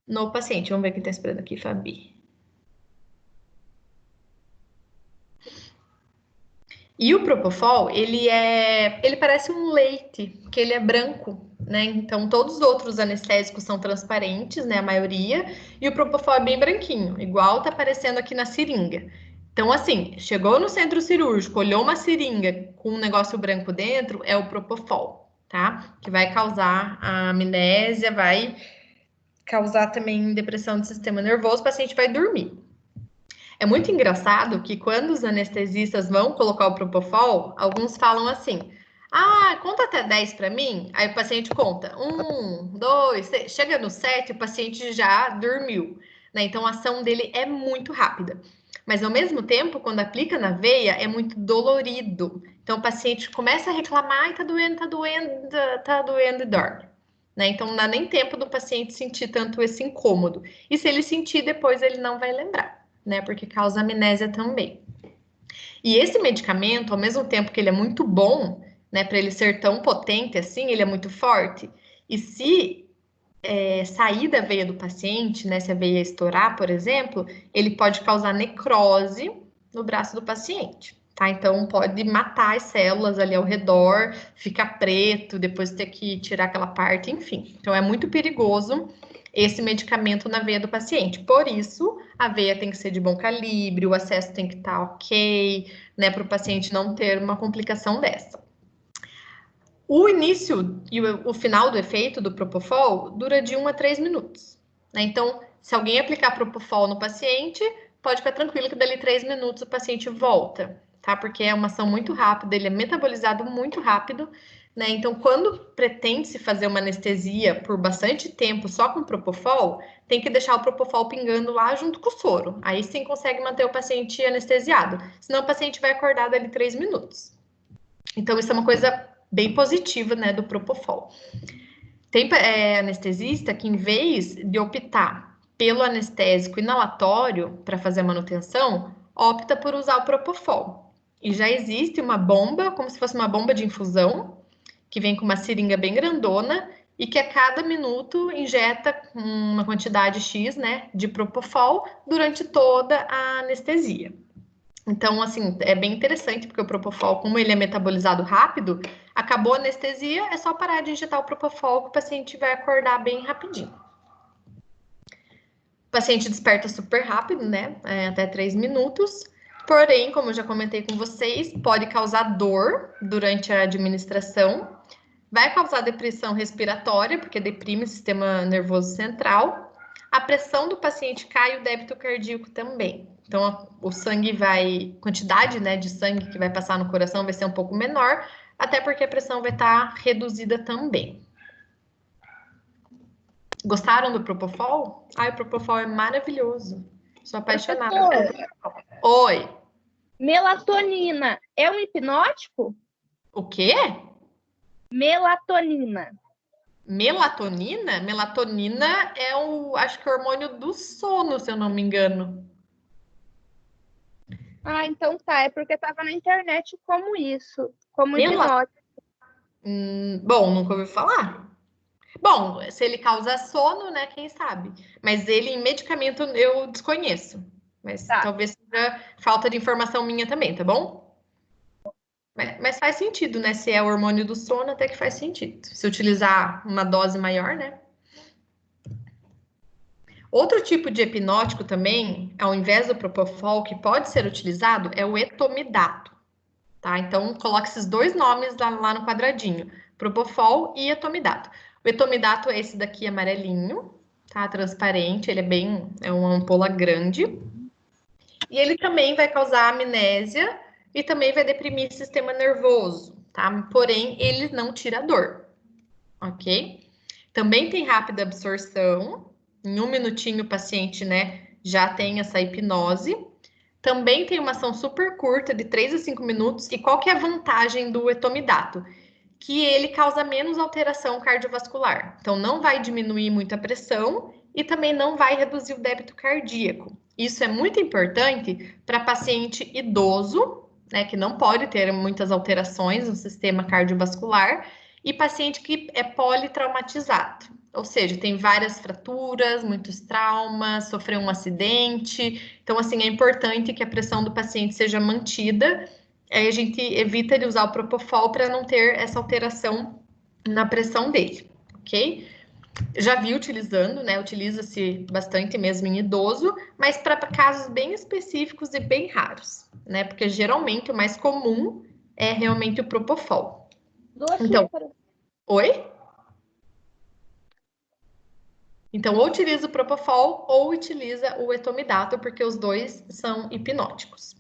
no paciente. Vamos ver quem está esperando aqui, Fabi. E o propofol, ele parece um leite, que ele é branco, né? Então, todos os outros anestésicos são transparentes, né? A maioria. E o propofol é bem branquinho, igual tá aparecendo aqui na seringa. Então, assim, chegou no centro cirúrgico, olhou uma seringa com um negócio branco dentro, é o propofol, tá? Que vai causar a amnésia, vai causar também depressão do sistema nervoso, o paciente vai dormir. É muito engraçado que quando os anestesistas vão colocar o propofol, alguns falam assim: ah, conta até 10 para mim. Aí o paciente conta 1, 2, 3. Chega no 7, o paciente já dormiu, né? Então a ação dele é muito rápida. Mas ao mesmo tempo, quando aplica na veia, é muito dolorido. Então o paciente começa a reclamar: ai, tá doendo e dorme. Né? Então não dá nem tempo do paciente sentir tanto esse incômodo. E se ele sentir, depois ele não vai lembrar, né? Porque causa amnésia também. E esse medicamento, ao mesmo tempo que ele é muito bom, né? Para ele ser tão potente assim, ele é muito forte. E se sair da veia do paciente, né? Se a veia estourar, por exemplo, ele pode causar necrose no braço do paciente. Tá? Então, pode matar as células ali ao redor, fica preto, depois ter que tirar aquela parte, enfim. Então, é muito perigoso esse medicamento na veia do paciente. Por isso, a veia tem que ser de bom calibre, o acesso tem que estar ok, né, para o paciente não ter uma complicação dessa. O início e o final do efeito do propofol dura de 1 a 3 minutos. Né? Então, se alguém aplicar propofol no paciente, pode ficar tranquilo que dali 3 minutos o paciente volta, tá? Porque é uma ação muito rápida, ele é metabolizado muito rápido, né? Então, quando pretende-se fazer uma anestesia por bastante tempo só com propofol, tem que deixar o propofol pingando lá junto com o soro. Aí sim consegue manter o paciente anestesiado. Senão o paciente vai acordar dali 3 minutos. Então, isso é uma coisa bem positiva, né, do propofol. Tem anestesista que, em vez de optar pelo anestésico inalatório para fazer a manutenção, opta por usar o Propofol. E já existe uma bomba, como se fosse uma bomba de infusão, que vem com uma seringa bem grandona e que a cada minuto injeta uma quantidade X, né, de Propofol durante toda a anestesia. Então, assim, é bem interessante, porque o Propofol, como ele é metabolizado rápido, acabou a anestesia, é só parar de injetar o Propofol que o paciente vai acordar bem rapidinho. O paciente desperta super rápido, né, até 3 minutos. Porém, como eu já comentei com vocês, pode causar dor durante a administração, vai causar depressão respiratória, porque deprime o sistema nervoso central. A pressão do paciente cai e o débito cardíaco também. Então, o sangue vai, quantidade, né, de sangue que vai passar no coração vai ser um pouco menor, até porque a pressão vai estar reduzida também. Gostaram do Propofol? Ai, o Propofol é maravilhoso. Sou apaixonada. Oi. Melatonina é um hipnótico? O quê? Melatonina. Melatonina? Melatonina é acho que é o hormônio do sono, se eu não me engano. Ah, então tá. É porque tava na internet como isso. Como hipnótico. Bom, nunca ouvi falar. Bom, se ele causa sono, né? Quem sabe? Mas ele em medicamento eu desconheço. Mas Tá. talvez seja falta de informação minha também, tá bom? Mas faz sentido, né? Se é o hormônio do sono, até que faz sentido. Se utilizar uma dose maior, né? Outro tipo de hipnótico também, ao invés do Propofol, que pode ser utilizado, é o etomidato, tá? Então, coloque esses dois nomes lá no quadradinho, Propofol e etomidato. O etomidato é esse daqui amarelinho, tá? Transparente, ele é uma ampola grande. E ele também vai causar amnésia e também vai deprimir o sistema nervoso, tá? Porém, ele não tira a dor, ok? Também tem rápida absorção. Em 1 minutinho o paciente, né, já tem essa hipnose. Também tem uma ação super curta, de 3 a 5 minutos. E qual que é a vantagem do etomidato? Que ele causa menos alteração cardiovascular. Então, não vai diminuir muito a pressão e também não vai reduzir o débito cardíaco. Isso é muito importante para paciente idoso, né, que não pode ter muitas alterações no sistema cardiovascular, e paciente que é politraumatizado. Ou seja, tem várias fraturas, muitos traumas, sofreu um acidente. Então, assim, é importante que a pressão do paciente seja mantida. Aí a gente evita de usar o Propofol para não ter essa alteração na pressão dele, ok? Já vi utilizando, né? Utiliza-se bastante mesmo em idoso, mas para casos bem específicos e bem raros, né? Porque geralmente o mais comum é realmente o Propofol. Então, oi? Então, ou utiliza o Propofol ou utiliza o etomidato, porque os dois são hipnóticos.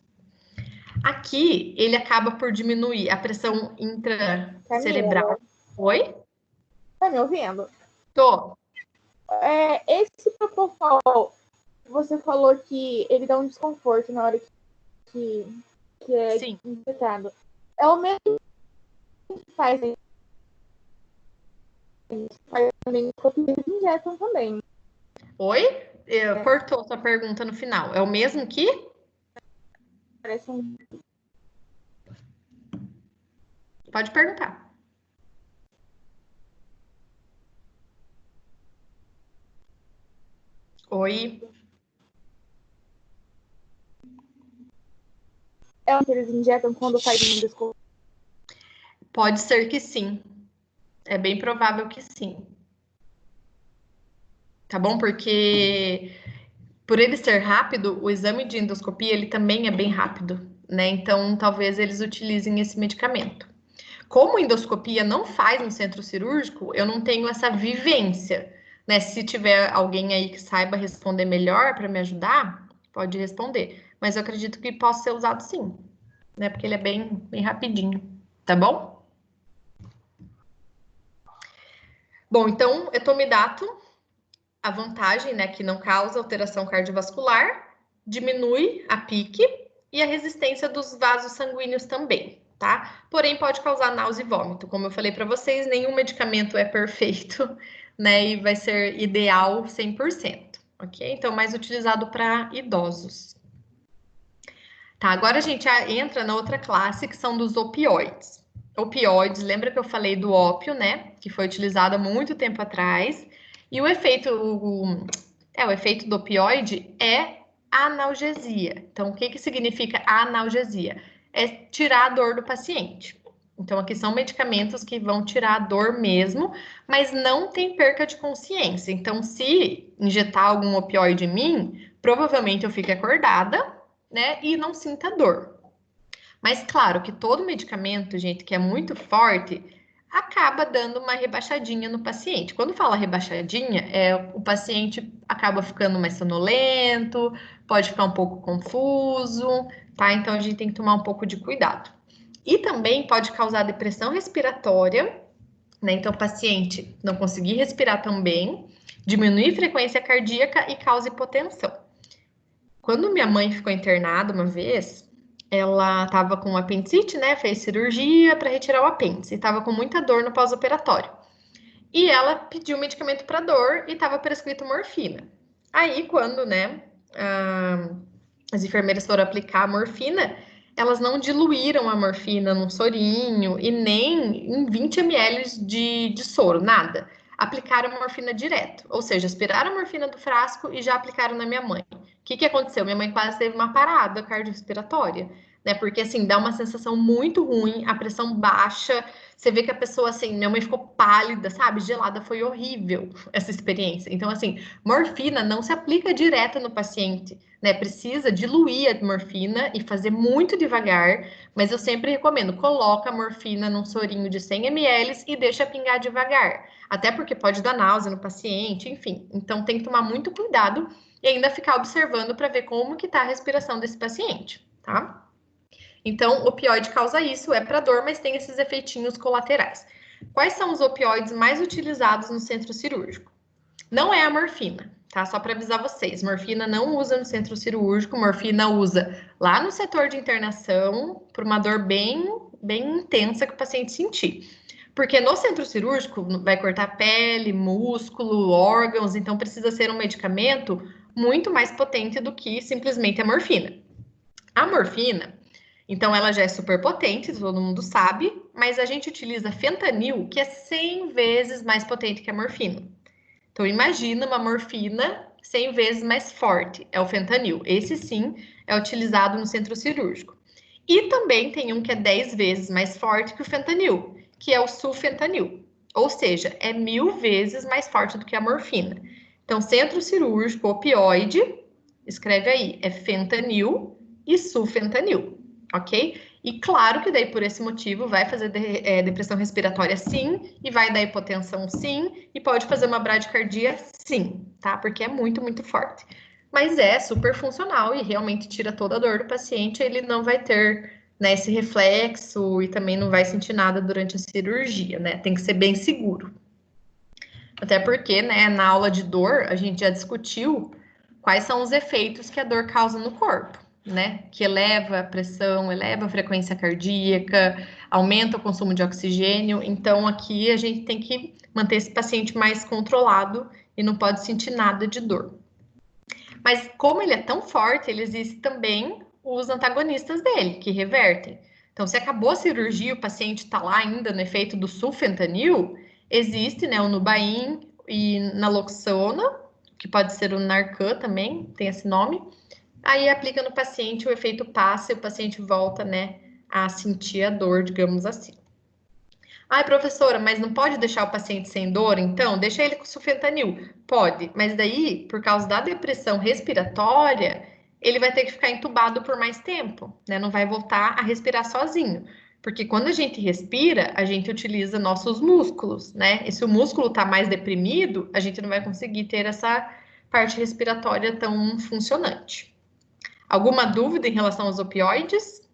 Aqui, ele acaba por diminuir a pressão intracerebral. Oi? Tá me ouvindo? Tô. Esse Propofol, você falou que ele dá um desconforto na hora que é Sim. injetado. É o mesmo que faz também, eles injetam também. Oi? Cortou sua pergunta no final. É o mesmo que? Parece um... Pode perguntar. Oi? É o que eles injetam quando faz um desconforto. Pode ser que sim. É bem provável que sim. Tá bom? Porque por ele ser rápido, o exame de endoscopia ele também é bem rápido, né? Então, talvez eles utilizem esse medicamento. Como endoscopia não faz no centro cirúrgico, eu não tenho essa vivência, né? Se tiver alguém aí que saiba responder melhor para me ajudar, pode responder. Mas eu acredito que possa ser usado sim, né? Porque ele é bem rapidinho, tá bom? Bom, então, etomidato, a vantagem, né, que não causa alteração cardiovascular, diminui a pique e a resistência dos vasos sanguíneos também, tá? Porém, pode causar náusea e vômito. Como eu falei para vocês, nenhum medicamento é perfeito, né, e vai ser ideal 100%, ok? Então, mais utilizado para idosos. Tá, agora a gente entra na outra classe, que são dos opioides. Opioides, lembra que eu falei do ópio, né? Que foi utilizado há muito tempo atrás. E o efeito do opioide é analgesia. Então, o que que significa analgesia? É tirar a dor do paciente. Então, aqui são medicamentos que vão tirar a dor mesmo, mas não tem perca de consciência. Então, se injetar algum opioide em mim, provavelmente eu fique acordada, né, e não sinta dor. Mas claro que todo medicamento, gente, que é muito forte, acaba dando uma rebaixadinha no paciente. Quando fala rebaixadinha, o paciente acaba ficando mais sonolento, pode ficar um pouco confuso, tá? Então a gente tem que tomar um pouco de cuidado. E também pode causar depressão respiratória, né? Então o paciente não conseguir respirar tão bem, diminuir frequência cardíaca e causa hipotensão. Quando minha mãe ficou internada uma vez, ela estava com apendicite, né? Fez cirurgia para retirar o apêndice. Estava com muita dor no pós-operatório. E ela pediu medicamento para dor e estava prescrito morfina. Aí, quando, né, as enfermeiras foram aplicar a morfina, elas não diluíram a morfina num sorinho e nem em 20 ml de soro, nada. Aplicaram a morfina direto, ou seja, aspiraram a morfina do frasco e já aplicaram na minha mãe. O que aconteceu? Minha mãe quase teve uma parada cardiorrespiratória, né? Porque, assim, dá uma sensação muito ruim, a pressão baixa, você vê que a pessoa, assim, minha mãe ficou pálida, sabe? Gelada, foi horrível essa experiência. Então, assim, morfina não se aplica direto no paciente, né? Precisa diluir a morfina e fazer muito devagar, mas eu sempre recomendo, coloca a morfina num sorinho de 100 ml e deixa pingar devagar. Até porque pode dar náusea no paciente, enfim. Então, tem que tomar muito cuidado e ainda ficar observando para ver como que tá a respiração desse paciente, tá? Então, opioide causa isso, é para dor, mas tem esses efeitinhos colaterais. Quais são os opioides mais utilizados no centro cirúrgico? Não é a morfina, tá? Só para avisar vocês, morfina não usa no centro cirúrgico, morfina usa lá no setor de internação, por uma dor bem intensa que o paciente sentir. Porque no centro cirúrgico vai cortar pele, músculo, órgãos, então precisa ser um medicamento muito mais potente do que simplesmente a morfina. A morfina, então, ela já é super potente, todo mundo sabe, mas a gente utiliza fentanil, que é 100 vezes mais potente que a morfina. Então, imagina uma morfina 100 vezes mais forte, é o fentanil. Esse, sim, é utilizado no centro cirúrgico. E também tem um que é 10 vezes mais forte que o fentanil, que é o sulfentanil. Ou seja, é 1000 vezes mais forte do que a morfina. Então, centro cirúrgico, opioide, escreve aí, é fentanil e sulfentanil. Ok? E claro que daí por esse motivo vai fazer depressão respiratória sim, e vai dar hipotensão sim, e pode fazer uma bradicardia sim, tá? Porque é muito, muito forte. Mas é super funcional e realmente tira toda a dor do paciente, ele não vai ter, né, esse reflexo e também não vai sentir nada durante a cirurgia, né? Tem que ser bem seguro. Até porque, né, na aula de dor, a gente já discutiu quais são os efeitos que a dor causa no corpo, né? Que eleva a pressão, eleva a frequência cardíaca, aumenta o consumo de oxigênio. Então, aqui a gente tem que manter esse paciente mais controlado e não pode sentir nada de dor. Mas como ele é tão forte, ele existe também os antagonistas dele, que revertem. Então, se acabou a cirurgia, o paciente está lá ainda no efeito do sulfentanil, existe, né, o Nubain e naloxona, que pode ser o Narcan também, tem esse nome. Aí aplica no paciente, o efeito passa e o paciente volta, né, a sentir a dor, digamos assim. Ai, professora, mas não pode deixar o paciente sem dor, então? Deixa ele com sulfentanil. Pode, mas daí, por causa da depressão respiratória, ele vai ter que ficar entubado por mais tempo, né? Não vai voltar a respirar sozinho. Porque quando a gente respira, a gente utiliza nossos músculos, né? E se o músculo tá mais deprimido, a gente não vai conseguir ter essa parte respiratória tão funcionante. Alguma dúvida em relação aos opioides?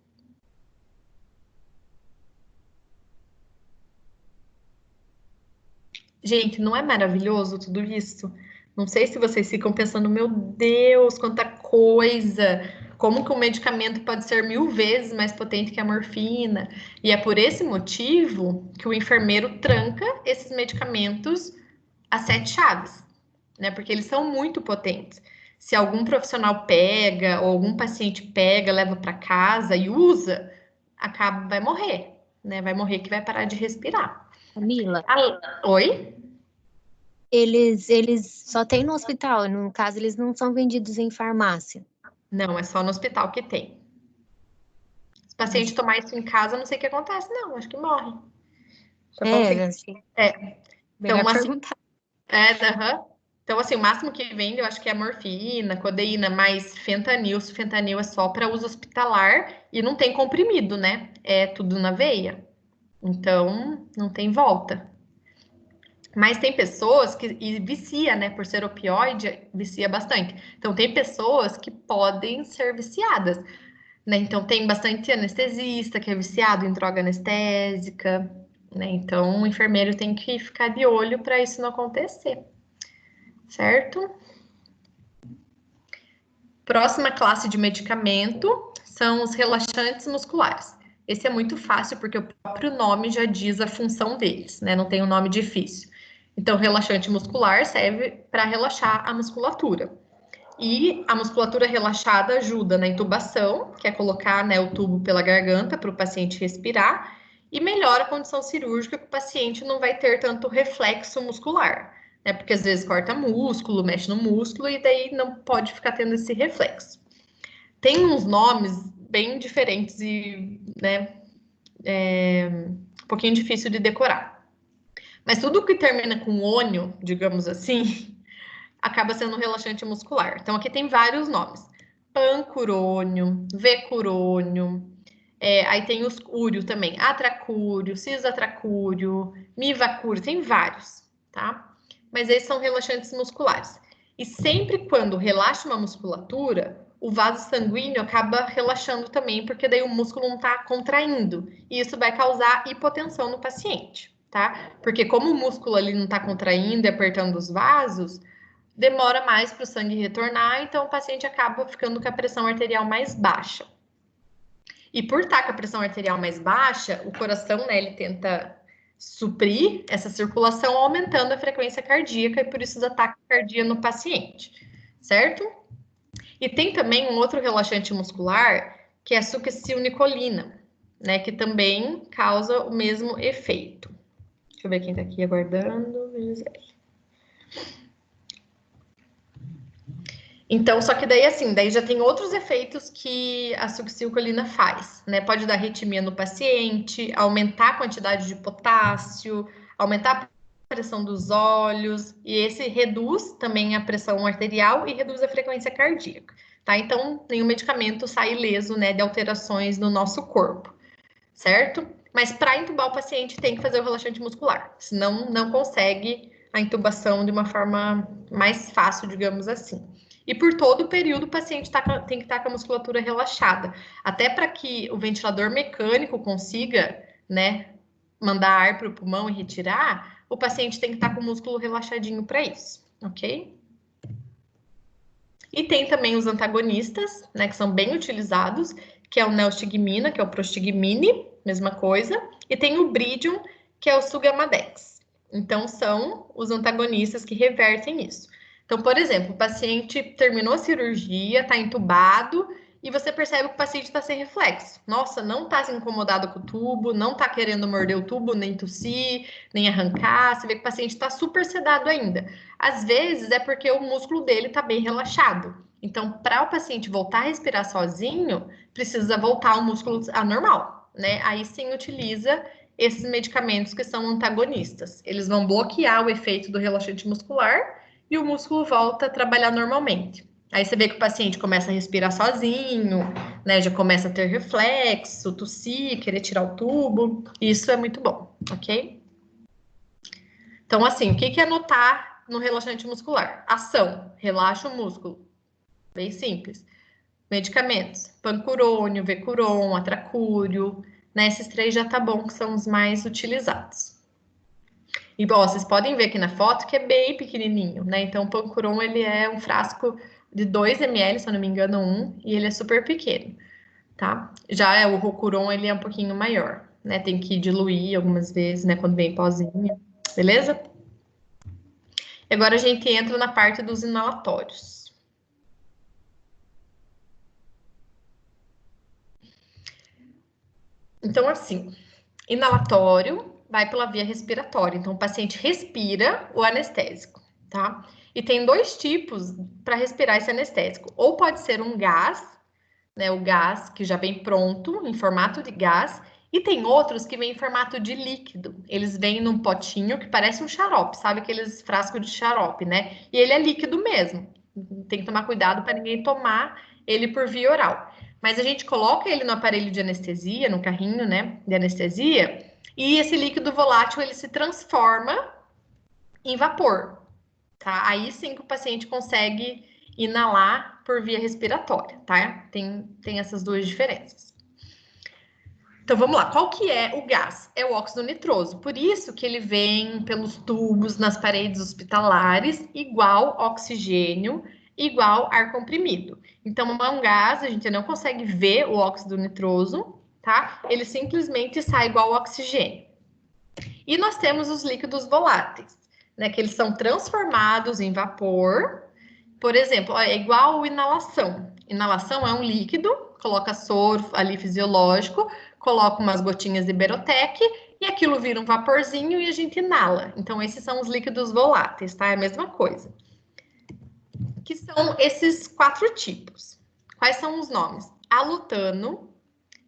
Gente, não é maravilhoso tudo isso? Não sei se vocês ficam pensando, meu Deus, quanta coisa! Como que um medicamento pode ser 1000 vezes mais potente que a morfina? E é por esse motivo que o enfermeiro tranca esses medicamentos a 7 chaves, né? Porque eles são muito potentes. se algum profissional pega, ou algum paciente pega, leva para casa e usa, vai morrer, né? Vai morrer que vai parar de respirar. Camila, Oi? eles só tem no hospital, no caso, eles não são vendidos em farmácia. Não, é só no hospital que tem. Se o paciente tomar isso em casa, não sei o que acontece, não, acho que morre. Só Achei melhor Então, assim, perguntar. aham. Então, assim, o máximo que vende, eu acho que é morfina, codeína, mas fentanil. Fentanil é só para uso hospitalar e não tem comprimido, né? É tudo na veia. Então, não tem volta. Mas tem pessoas que e vicia, né? Por ser opioide, vicia bastante. Então, tem pessoas que podem ser viciadas, né? Então, tem bastante anestesista que é viciado em droga anestésica, né? Então, o enfermeiro tem que ficar de olho para isso não acontecer, certo? Próxima classe de medicamento são os relaxantes musculares. Esse é muito fácil porque o próprio nome já diz a função deles, né? Não tem um nome difícil. Então, relaxante muscular serve para relaxar a musculatura. E a musculatura relaxada ajuda na intubação, que é colocar, né, o tubo pela garganta para o paciente respirar, e melhora a condição cirúrgica, que o paciente não vai ter tanto reflexo muscular, né? Porque às vezes corta músculo, mexe no músculo, e daí não pode ficar tendo esse reflexo. Tem uns nomes bem diferentes e, né, um pouquinho difícil de decorar. Mas tudo que termina com ônio, digamos assim, acaba sendo um relaxante muscular. Então, aqui tem vários nomes. Pancurônio, vecurônio, aí tem os cúrio também, atracúrio, cisatracúrio, mivacúrio, tem vários, tá? Mas esses são relaxantes musculares. E sempre quando relaxa uma musculatura, o vaso sanguíneo acaba relaxando também, porque daí o músculo não está contraindo. E isso vai causar hipotensão no paciente, tá? Porque como o músculo ali não está contraindo e apertando os vasos, demora mais para o sangue retornar, então o paciente acaba ficando com a pressão arterial mais baixa. E por estar com a pressão arterial mais baixa, o coração, né, ele tenta suprir essa circulação, aumentando a frequência cardíaca e por isso os ataques cardíacos no paciente, certo? E tem também um outro relaxante muscular, que é a succinilcolina, né, que também causa o mesmo efeito. Deixa eu ver quem tá aqui aguardando. Então, só que daí, assim, daí já tem outros efeitos que a succinilcolina faz, né? Pode dar arritmia no paciente, aumentar a quantidade de potássio, aumentar a pressão dos olhos, e esse reduz também a pressão arterial e reduz a frequência cardíaca, tá? Então, nenhum medicamento sai ileso, né, de alterações no nosso corpo, certo? Mas para intubar o paciente tem que fazer o relaxante muscular, senão não consegue a intubação de uma forma mais fácil, digamos assim. E por todo o período o paciente tem que estar com a musculatura relaxada, até para que o ventilador mecânico consiga, né, mandar ar para o pulmão e retirar, o paciente tem que estar com o músculo relaxadinho para isso, ok? E tem também os antagonistas, né, que são bem utilizados, que é o neostigmina, que é o prostigmine, mesma coisa, e tem o Bridium, que é o Sugamadex. Então, são os antagonistas que revertem isso. Então, por exemplo, o paciente terminou a cirurgia, está entubado, e você percebe que o paciente está sem reflexo. Nossa, não está incomodado com o tubo, não está querendo morder o tubo, nem tossir, nem arrancar. Você vê que o paciente está super sedado ainda. Às vezes é porque o músculo dele está bem relaxado. Então, para o paciente voltar a respirar sozinho, precisa voltar ao músculo anormal, né? Aí sim utiliza esses medicamentos que são antagonistas. Eles vão bloquear o efeito do relaxante muscular e o músculo volta a trabalhar normalmente. Aí você vê que o paciente começa a respirar sozinho, né? Já começa a ter reflexo, tossir, querer tirar o tubo. Isso é muito bom, ok? Então, assim, o que é notar no relaxante muscular? Ação, relaxa o músculo. Bem simples. Medicamentos, pancurônio, vecuron, atracúrio, né? Esses três já tá bom, que são os mais utilizados. E, bom, vocês podem ver aqui na foto que é bem pequenininho, né? Então, o pancuron, ele é um frasco de 2 ml, se eu não me engano, e ele é super pequeno, tá? Já o rocuron, ele é um pouquinho maior, né? Tem que diluir algumas vezes, né? Quando vem pozinho, beleza? E agora a gente entra na parte dos inalatórios. Então, assim, inalatório vai pela via respiratória. Então, o paciente respira o anestésico, tá? E tem 2 tipos para respirar esse anestésico. Ou pode ser um gás, né? O gás que já vem pronto, em formato de gás. E tem outros que vêm em formato de líquido. Eles vêm num potinho que parece um xarope, sabe aqueles frascos de xarope, né? E ele é líquido mesmo. Tem que tomar cuidado para ninguém tomar ele por via oral. Mas a gente coloca ele no aparelho de anestesia, no carrinho, né, de anestesia, e esse líquido volátil ele se transforma em vapor, tá? Aí sim que o paciente consegue inalar por via respiratória, tá? Tem essas 2 diferenças. Então vamos lá, qual que é o gás? É o óxido nitroso, por isso que ele vem pelos tubos nas paredes hospitalares, igual oxigênio, igual ar comprimido. Então é um gás, a gente não consegue ver o óxido nitroso, tá? Ele simplesmente sai igual ao oxigênio. E nós temos os líquidos voláteis, né? Que eles são transformados em vapor. Por exemplo, é igual inalação. Inalação é um líquido, coloca soro ali fisiológico, coloca umas gotinhas de Berotec e aquilo vira um vaporzinho e a gente inala. Então, esses são os líquidos voláteis, tá? É a mesma coisa. Que são esses 4 tipos. Quais são os nomes? Alutano,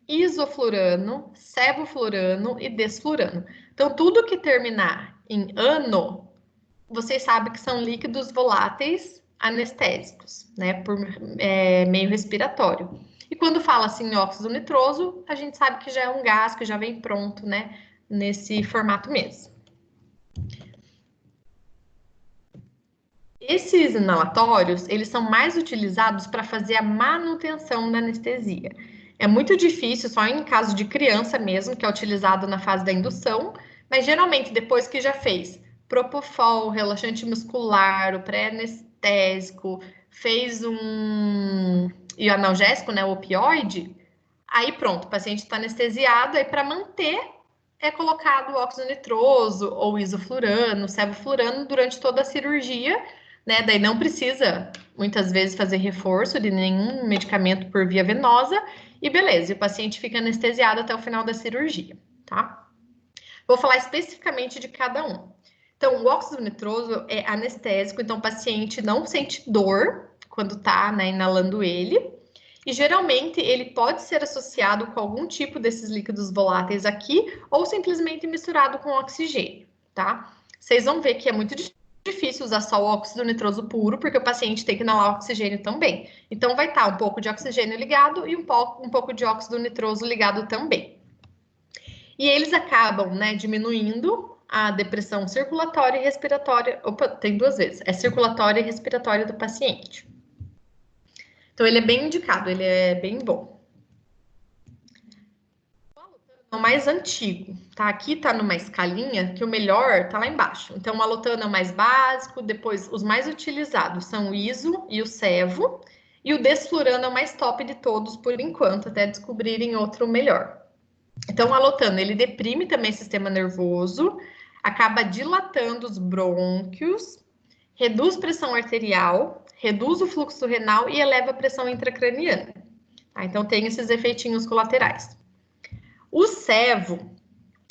isoflurano, sevoflurano e desflurano. Então, tudo que terminar em ano, vocês sabem que são líquidos voláteis anestésicos, né, por meio respiratório. E quando fala assim em óxido nitroso, a gente sabe que já é um gás que já vem pronto, né, nesse formato mesmo. Esses inalatórios, eles são mais utilizados para fazer a manutenção da anestesia. É muito difícil, só em caso de criança mesmo, que é utilizado na fase da indução, mas geralmente depois que já fez propofol, relaxante muscular, o pré-anestésico, fez e o analgésico, né, o opioide, aí pronto, o paciente está anestesiado, aí para manter é colocado o óxido nitroso ou isoflurano, sevoflurano durante toda a cirurgia, né? Daí não precisa, muitas vezes, fazer reforço de nenhum medicamento por via venosa e beleza, e o paciente fica anestesiado até o final da cirurgia, tá? Vou falar especificamente de cada um. Então, o óxido nitroso é anestésico, então o paciente não sente dor quando tá, né, inalando ele. E geralmente ele pode ser associado com algum tipo desses líquidos voláteis aqui, ou simplesmente misturado com oxigênio, tá? Vocês vão ver que é muito difícil usar só o óxido nitroso puro, porque o paciente tem que inalar oxigênio também. Então vai estar um pouco de oxigênio ligado e um pouco de óxido nitroso ligado também. E eles acabam, né, diminuindo a depressão circulatória e respiratória. Opa, tem 2 vezes. É circulatória e respiratória do paciente. Então, ele é bem indicado, ele é bem bom. O alutano é o mais antigo, tá? Aqui tá numa escalinha que o melhor tá lá embaixo. Então, o alutano é o mais básico, depois os mais utilizados são o iso e o sevo, e o desflurano é o mais top de todos por enquanto, até descobrirem outro melhor. Então, o alutano, ele deprime também o sistema nervoso, acaba dilatando os brônquios, reduz pressão arterial, reduz o fluxo renal e eleva a pressão intracraniana. Tá? Então, tem esses efeitinhos colaterais. O sevo,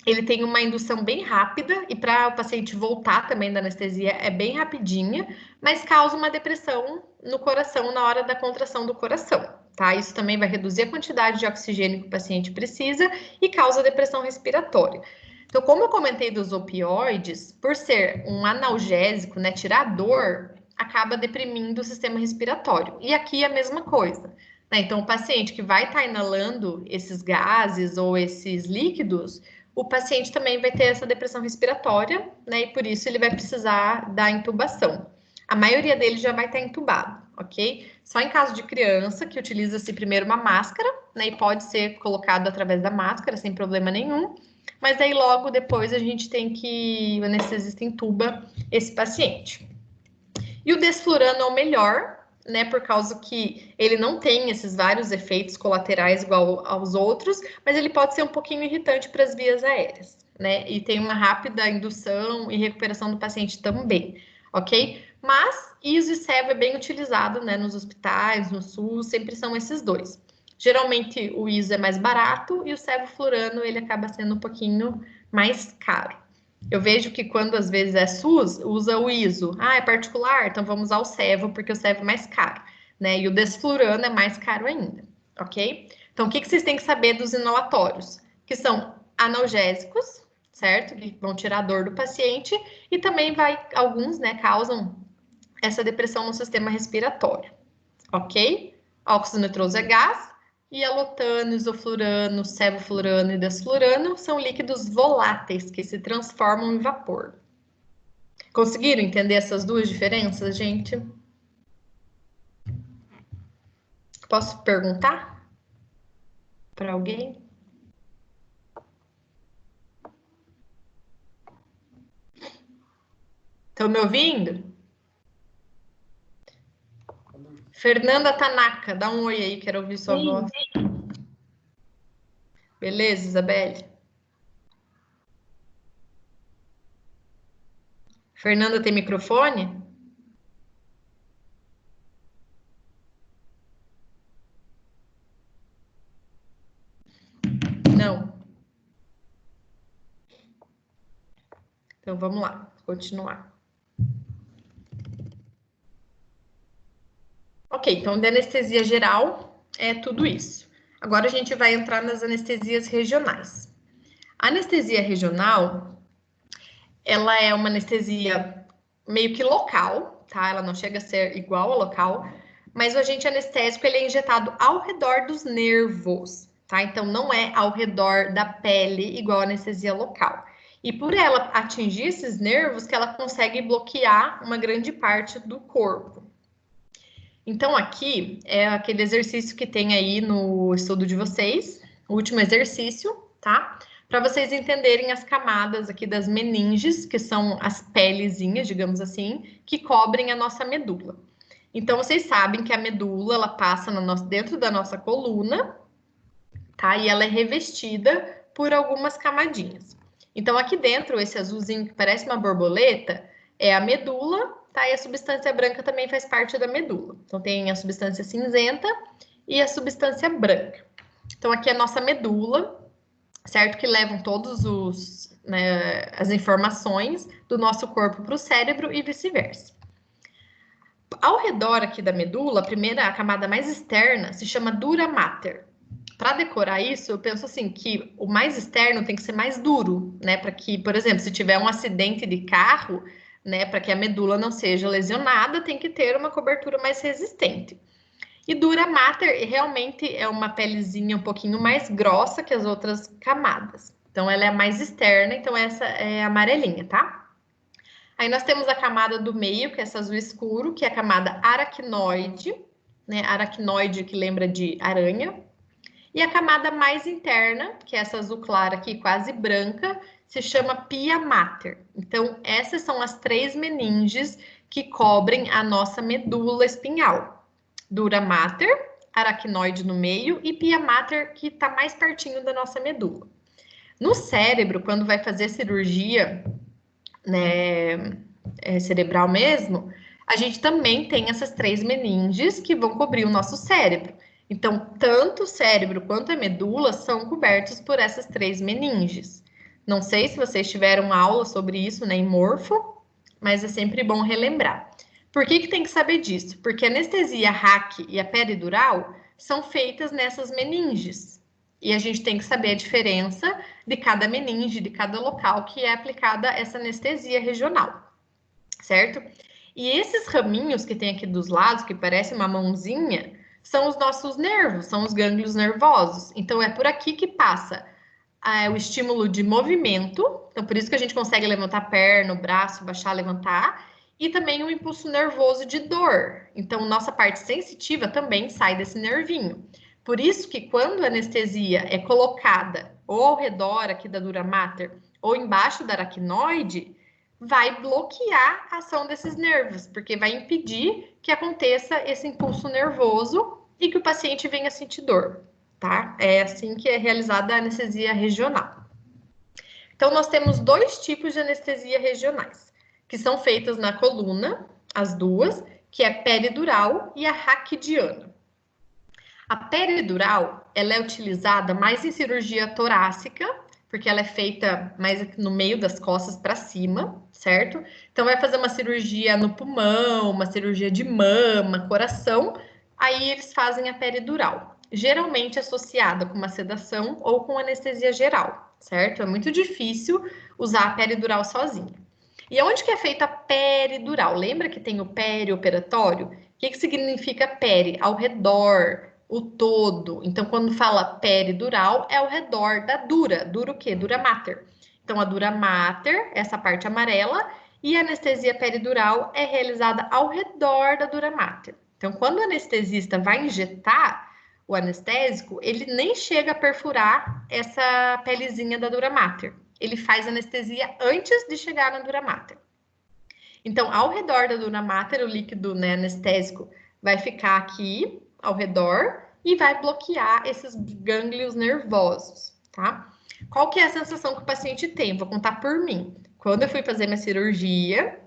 ele tem uma indução bem rápida e para o paciente voltar também da anestesia é bem rapidinha, mas causa uma depressão no coração na hora da contração do coração. Tá? Isso também vai reduzir a quantidade de oxigênio que o paciente precisa e causa depressão respiratória. Então, como eu comentei dos opioides, por ser um analgésico, né, tirar a dor, acaba deprimindo o sistema respiratório. E aqui é a mesma coisa, né? Então, o paciente que vai estar inalando esses gases ou esses líquidos, o paciente também vai ter essa depressão respiratória, né? E por isso ele vai precisar da intubação. A maioria deles já vai estar entubado, ok? Só em caso de criança, que utiliza-se primeiro uma máscara, né? E pode ser colocado através da máscara, sem problema nenhum. Mas daí logo depois a gente tem que, o anestesista intuba esse paciente. E o desflurano é o melhor, né, por causa que ele não tem esses vários efeitos colaterais igual aos outros, mas ele pode ser um pouquinho irritante para as vias aéreas, né, e tem uma rápida indução e recuperação do paciente também, ok? Mas ISO e SEVO é bem utilizado, né, nos hospitais, no SUS, sempre são esses 2. Geralmente o ISO é mais barato e o sevoflurano ele acaba sendo um pouquinho mais caro. Eu vejo que quando às vezes é SUS, usa o ISO. Ah, é particular? Então vamos usar o sevo, porque o sevo é mais caro, né? E o desflurano é mais caro ainda, ok? Então, o que vocês têm que saber dos inalatórios? Que são analgésicos, certo? Que vão tirar a dor do paciente e também alguns, né, causam essa depressão no sistema respiratório, ok? Óxido nitroso é gás, e alotano, isoflurano, sevoflurano e desflurano são líquidos voláteis que se transformam em vapor. Conseguiram entender essas duas diferenças, gente? Posso perguntar para alguém? Estão me ouvindo? Fernanda Tanaka, dá um oi aí, quero ouvir sua voz. Beleza, Isabelle? Fernanda tem microfone? Não. Então vamos lá, continuar. Ok, então de anestesia geral é tudo isso. Agora a gente vai entrar nas anestesias regionais. A anestesia regional, ela é uma anestesia meio que local, tá? Ela não chega a ser igual ao local, mas o agente anestésico ele é injetado ao redor dos nervos, tá? Então não é ao redor da pele igual a anestesia local. E por ela atingir esses nervos que ela consegue bloquear uma grande parte do corpo. Então, aqui é aquele exercício que tem aí no estudo de vocês, o último exercício, tá? Para vocês entenderem as camadas aqui das meninges, que são as pelezinhas, digamos assim, que cobrem a nossa medula. Então, vocês sabem que a medula, ela passa dentro da nossa coluna, tá? E ela é revestida por algumas camadinhas. Então, aqui dentro, esse azulzinho que parece uma borboleta, é a medula, tá? E a substância branca também faz parte da medula. Então, tem a substância cinzenta e a substância branca. Então, aqui é a nossa medula, certo? Que levam todos as informações do nosso corpo para o cérebro e vice-versa. Ao redor aqui da medula, a camada mais externa se chama dura mater. Para decorar isso, eu penso assim, que o mais externo tem que ser mais duro, né? Para que, por exemplo, se tiver um acidente de carro, né, para que a medula não seja lesionada, tem que ter uma cobertura mais resistente. E dura mater realmente é uma pelezinha um pouquinho mais grossa que as outras camadas. Então, ela é a mais externa, então essa é a amarelinha, tá? Aí nós temos a camada do meio, que é essa azul escuro, que é a camada aracnoide, né? Aracnoide que lembra de aranha. E a camada mais interna, que é essa azul clara aqui, quase branca, se chama pia mater. Então, essas são as 3 meninges que cobrem a nossa medula espinhal. Dura mater, aracnoide no meio e pia mater, que está mais pertinho da nossa medula. No cérebro, quando vai fazer cirurgia, né, cerebral mesmo, a gente também tem essas 3 meninges que vão cobrir o nosso cérebro. Então, tanto o cérebro quanto a medula são cobertos por essas 3 meninges. Não sei se vocês tiveram aula sobre isso, né, em morfo, mas é sempre bom relembrar. Por que tem que saber disso? Porque a anestesia RAC e a peridural são feitas nessas meninges. E a gente tem que saber a diferença de cada meninge, de cada local que é aplicada essa anestesia regional, certo? E esses raminhos que tem aqui dos lados, que parece uma mãozinha, são os nossos nervos, são os gânglios nervosos. Então, é por aqui que passa o estímulo de movimento. Então, por isso que a gente consegue levantar a perna, o braço, baixar, levantar. E também o impulso nervoso de dor. Então, nossa parte sensitiva também sai desse nervinho. Por isso que quando a anestesia é colocada ou ao redor aqui da dura mater ou embaixo da aracnoide, vai bloquear a ação desses nervos, porque vai impedir que aconteça esse impulso nervoso e que o paciente venha sentir dor, tá? É assim que é realizada a anestesia regional. Então, nós temos 2 tipos de anestesia regionais, que são feitas na coluna, as duas, que é a peridural e a raquidiana. A peridural, ela é utilizada mais em cirurgia torácica, porque ela é feita mais aqui no meio das costas para cima, certo? Então, vai fazer uma cirurgia no pulmão, uma cirurgia de mama, coração, aí eles fazem a peridural. Geralmente associada com uma sedação ou com anestesia geral, certo? É muito difícil usar a peridural sozinha. E onde que é feita a peridural? Lembra que tem o perioperatório? O que significa peri? Ao redor, o todo. Então, quando fala peridural, é ao redor da dura. Dura o quê? Dura mater. Então, a dura mater, essa parte amarela, e a anestesia peridural é realizada ao redor da dura mater. Então, quando o anestesista vai injetar o anestésico, ele nem chega a perfurar essa pelezinha da dura mater. Ele faz anestesia antes de chegar na dura mater. Então, ao redor da dura mater, o líquido, né, anestésico vai ficar aqui ao redor e vai bloquear esses gânglios nervosos, tá? Qual que é a sensação que o paciente tem? Vou contar por mim. Quando eu fui fazer minha cirurgia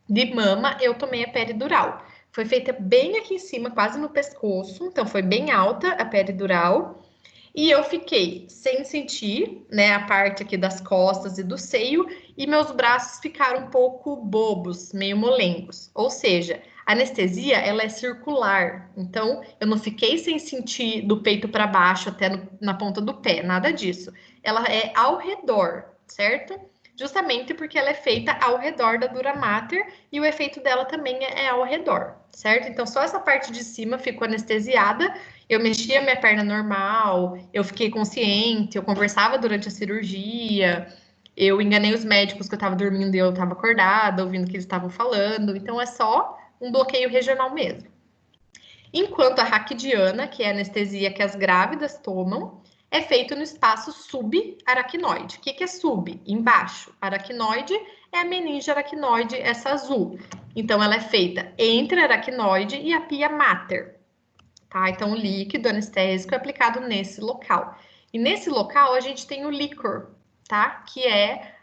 de mama, eu tomei a peridural. Foi feita bem aqui em cima, quase no pescoço, então foi bem alta a peridural. E eu fiquei sem sentir, né, a parte aqui das costas e do seio, e meus braços ficaram um pouco bobos, meio molengos. Ou seja, a anestesia, ela é circular. Então, eu não fiquei sem sentir do peito para baixo até na ponta do pé, nada disso. Ela é ao redor, certo? Justamente porque ela é feita ao redor da dura mater e o efeito dela também é ao redor, certo? Então, só essa parte de cima ficou anestesiada. Eu mexia minha perna normal, eu fiquei consciente, eu conversava durante a cirurgia, eu enganei os médicos que eu estava dormindo e eu estava acordada, ouvindo o que eles estavam falando. Então, é só um bloqueio regional mesmo. Enquanto a raquidiana, que é a anestesia que as grávidas tomam, é feito no espaço subaracnoide. O que é sub? Embaixo. Aracnoide é a meninge aracnoide, essa azul. Então, ela é feita entre a aracnoide e a pia mater. Tá? Então, o líquido anestésico é aplicado nesse local. E nesse local, a gente tem o líquor, tá? Que é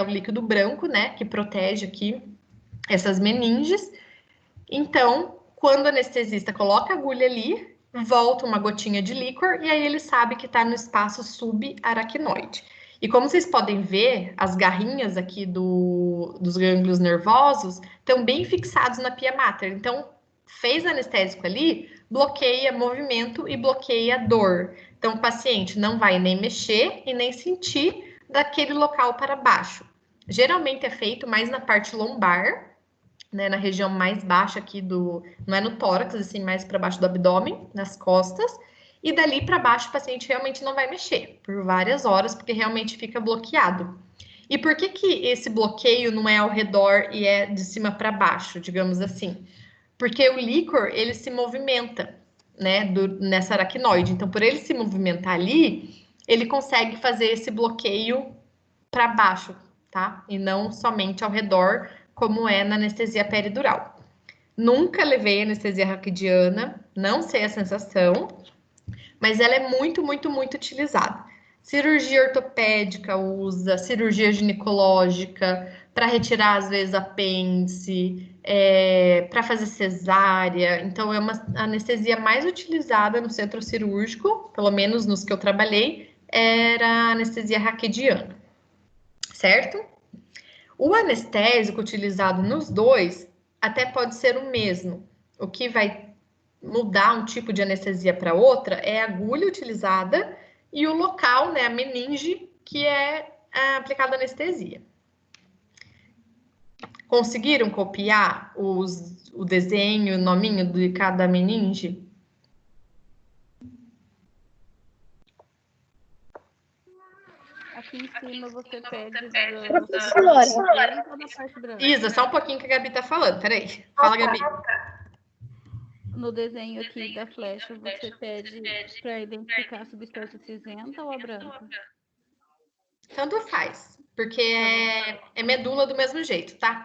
o líquido branco, né? Que protege aqui essas meninges. Então, quando o anestesista coloca a agulha ali, volta uma gotinha de líquor e aí ele sabe que está no espaço subaracnoide. E como vocês podem ver, as garrinhas aqui dos gânglios nervosos estão bem fixados na pia mater. Então, fez anestésico ali, bloqueia movimento e bloqueia dor. Então, o paciente não vai nem mexer e nem sentir daquele local para baixo. Geralmente é feito mais na parte lombar, né, na região mais baixa aqui não é no tórax, assim, mais para baixo do abdômen, nas costas, e dali para baixo o paciente realmente não vai mexer por várias horas, porque realmente fica bloqueado. E por que esse bloqueio não é ao redor e é de cima para baixo, digamos assim? Porque o líquor, ele se movimenta, né, nessa aracnoide. Então, por ele se movimentar ali, ele consegue fazer esse bloqueio para baixo, tá? E não somente ao redor, como é na anestesia peridural. Nunca levei anestesia raquidiana, não sei a sensação, mas ela é muito, muito, muito utilizada. Cirurgia ortopédica usa, cirurgia ginecológica, para retirar, às vezes, apêndice, para fazer cesárea. Então, é uma anestesia mais utilizada no centro cirúrgico, pelo menos nos que eu trabalhei, era a anestesia raquidiana, certo? O anestésico utilizado nos dois até pode ser o mesmo. O que vai mudar um tipo de anestesia para outra é a agulha utilizada e o local, né, a meninge, que é aplicada a anestesia. Conseguiram copiar o desenho, o nominho de cada meninge? Aqui em cima você pede Isa, só um pouquinho que a Gabi tá falando, peraí. Fala, Gabi. No desenho aqui da flecha, você pede para identificar a substância cinzenta ou a branca? Tanto faz, porque é medula do mesmo jeito, tá?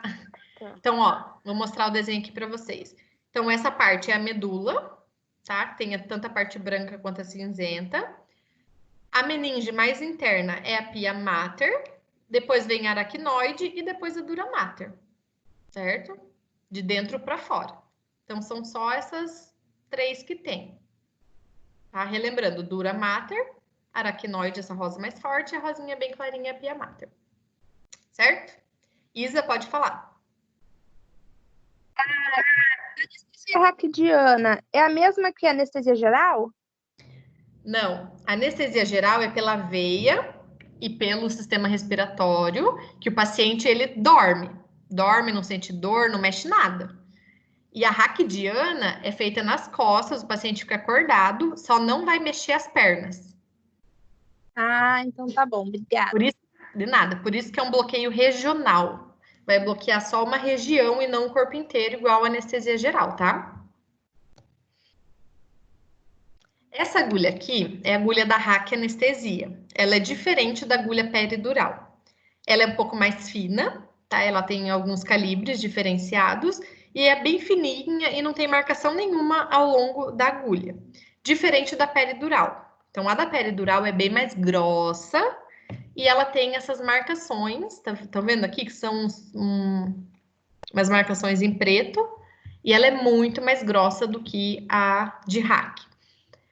Então, ó, vou mostrar o desenho aqui para vocês. Então, essa parte é a medula, tá? Tem tanto a parte branca quanto a cinzenta. A meninge mais interna é a pia mater, depois vem a aracnoide e depois a dura mater, certo? De dentro para fora. Então, são só essas três que tem. Tá? Relembrando, dura mater, aracnoide, essa rosa mais forte, a rosinha bem clarinha, a pia mater. Certo? Isa, pode falar. A anestesia raquidiana é a mesma que a anestesia geral? Não, a anestesia geral é pela veia e pelo sistema respiratório, que o paciente ele dorme, não sente dor, não mexe nada. E a raquidiana é feita nas costas, o paciente fica acordado, só não vai mexer as pernas. Ah, então tá bom, obrigada. Por isso, de nada, por isso que é um bloqueio regional. Vai bloquear só uma região e não o corpo inteiro, igual a anestesia geral, tá? Essa agulha aqui é a agulha da raquianestesia. Ela é diferente da agulha peridural. Ela é um pouco mais fina, tá? Ela tem alguns calibres diferenciados e é bem fininha e não tem marcação nenhuma ao longo da agulha. Diferente da peridural. Então, a da peridural é bem mais grossa e ela tem essas marcações, estão vendo aqui que são umas marcações em preto e ela é muito mais grossa do que a de rack.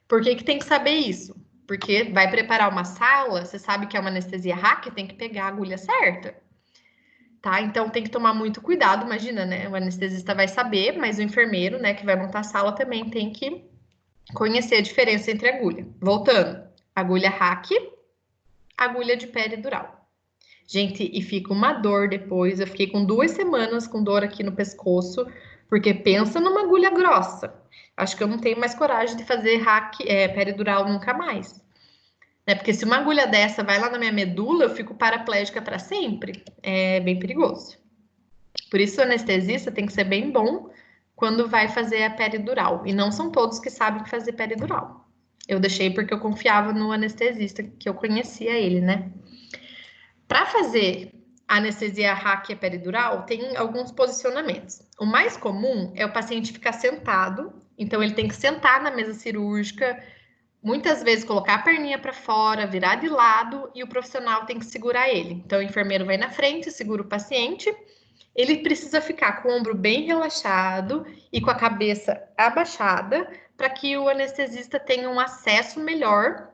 Por que tem que saber isso? Porque vai preparar uma sala, você sabe que é uma anestesia rack, tem que pegar a agulha certa. Tá? Então tem que tomar muito cuidado, imagina, né? O anestesista vai saber, mas o enfermeiro, né, que vai montar a sala também tem que conhecer a diferença entre agulha. Voltando, agulha rack, agulha de peridural. Gente, e fica uma dor depois, eu fiquei com 2 semanas com dor aqui no pescoço, porque pensa numa agulha grossa. Acho que eu não tenho mais coragem de fazer peridural nunca mais. Né? Porque se uma agulha dessa vai lá na minha medula, eu fico paraplégica para sempre. É bem perigoso. Por isso, o anestesista tem que ser bem bom quando vai fazer a peridural. E não são todos que sabem fazer peridural. Eu deixei porque eu confiava no anestesista, que eu conhecia ele, né? Para fazer a anestesia raquia peridural, tem alguns posicionamentos. O mais comum é o paciente ficar sentado, então ele tem que sentar na mesa cirúrgica, muitas vezes colocar a perninha para fora, virar de lado e o profissional tem que segurar ele. Então o enfermeiro vai na frente, segura o paciente, ele precisa ficar com o ombro bem relaxado e com a cabeça abaixada para que o anestesista tenha um acesso melhor